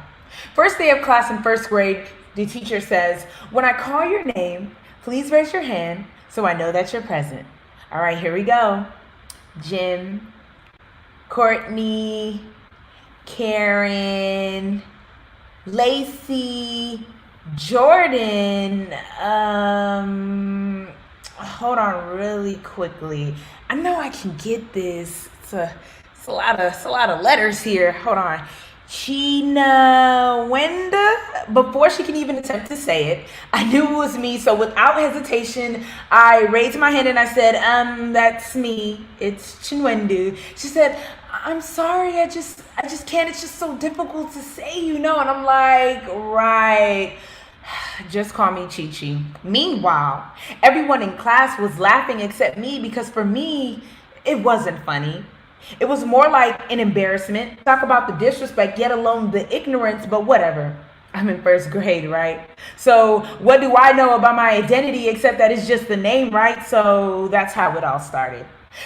First day of class in first grade, the teacher says, when I call your name, please raise your hand so I know that you're present. All right, here we go. Jim, Courtney, Karen, Lacey, Jordan, hold on really quickly. I know I can get this. It's a lot of letters here. Hold on. China Wenda. Before she can even attempt to say it, I knew it was me. So without hesitation, I raised my hand and I said, that's me. It's Chinwendu. She said, I'm sorry, I just can't. It's just so difficult to say, you know. And I'm like, right. Just call me Chi-Chi. Meanwhile, everyone in class was laughing except me, because for me, it wasn't funny. It was more like an embarrassment. Talk about the disrespect, yet alone the ignorance, but whatever. I'm in first grade, right? So what do I know about my identity except that it's just the name, right? So that's how it all started.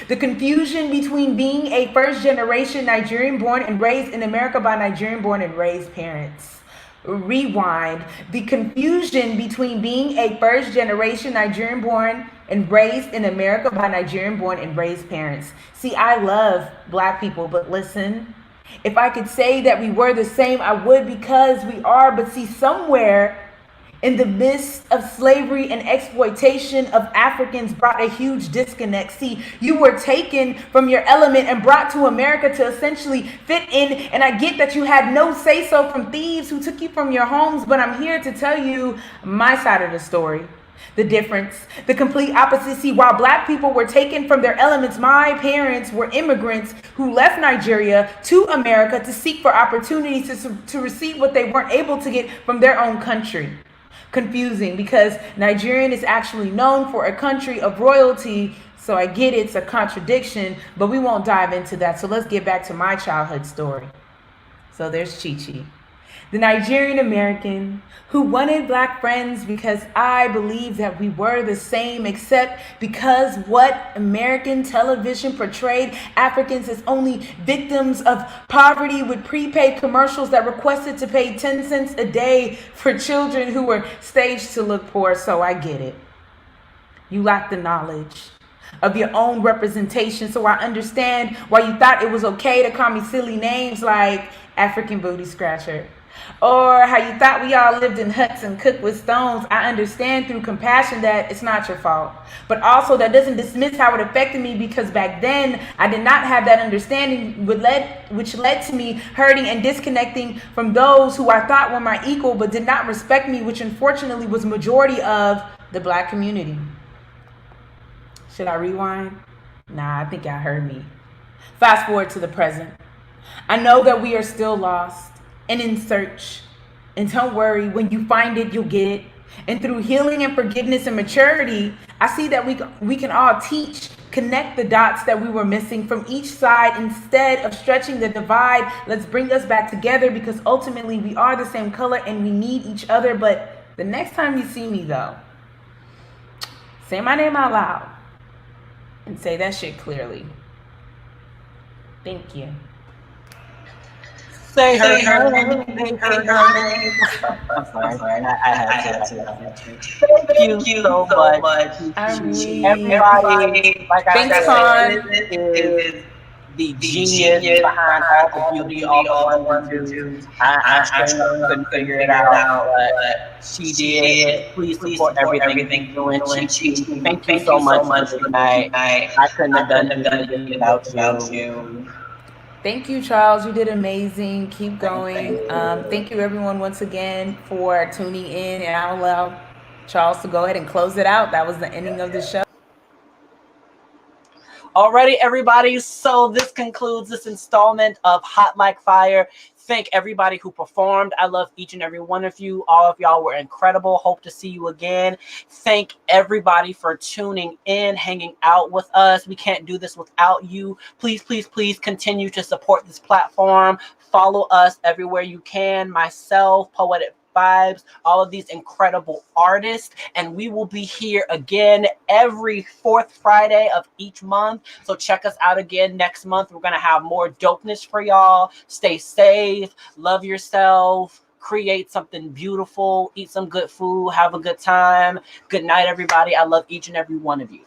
The confusion between being a first generation Nigerian born and raised in America by Nigerian born and raised parents. Rewind. The confusion between being a first generation Nigerian born and raised in America by Nigerian born and raised parents. See, I love Black people, but listen, if I could say that we were the same, I would, because we are. But see, somewhere in the midst of slavery and exploitation of Africans brought a huge disconnect. See, you were taken from your element and brought to America to essentially fit in. And I get that you had no say-so from thieves who took you from your homes, but I'm here to tell you my side of the story. The difference, the complete opposite. See, while Black people were taken from their elements, my parents were immigrants who left Nigeria to America to seek for opportunities to receive what they weren't able to get from their own country. Confusing, because Nigerian is actually known for a country of royalty, So I get it's a contradiction, but we won't dive into that. So let's get back to my childhood story. So there's Chi-Chi, the Nigerian American who wanted black friends because I believed that we were the same, except because what American television portrayed Africans as only victims of poverty with prepaid commercials that requested to pay 10 cents a day for children who were staged to look poor. So I get it. You lack the knowledge of your own representation, so I understand why you thought it was okay to call me silly names like African booty scratcher, or how you thought we all lived in huts and cooked with stones. I understand through compassion that it's not your fault, but also that doesn't dismiss how it affected me, because back then I did not have that understanding, which led to me hurting and disconnecting from those who I thought were my equal but did not respect me, which unfortunately was majority of the black community. Should I rewind? Nah, I think y'all heard me. Fast forward to the present. I know that we are still lost and in search. And don't worry, when you find it, you'll get it. And through healing and forgiveness and maturity, I see that we can all connect the dots that we were missing from each side. Instead of stretching the divide, let's bring us back together, because ultimately we are the same color and we need each other. But the next time you see me though, say my name out loud and say that shit clearly. Thank you. Say her name. I'm sorry. I had to. Thank you so much. Everybody, like I said, is the genius behind all the beauty, all the ones and twos. I couldn't figure it out, but she did. Please support everything she's doing. Chi-Chi, thank you so much for tonight. I couldn't have done anything without you. Thank you, Charles. You did amazing. Keep going. Thank you, everyone, once again for tuning in. And I'll allow Charles to go ahead and close it out. That was the ending of the show. Alrighty, everybody. So this concludes this installment of Hot Like Fire. Thank everybody who performed. I love each and every one of you. All of y'all were incredible. Hope to see you again. Thank everybody for tuning in, hanging out with us. We can't do this without you. Please, please, please continue to support this platform. Follow us everywhere you can. Myself, Poetic Vibes, all of these incredible artists, and we will be here again every fourth Friday of each month. So check us out again next month. We're gonna have more dopeness for y'all. Stay safe, love yourself, create something beautiful, eat some good food, have a good time. Good night, everybody. I love each and every one of you.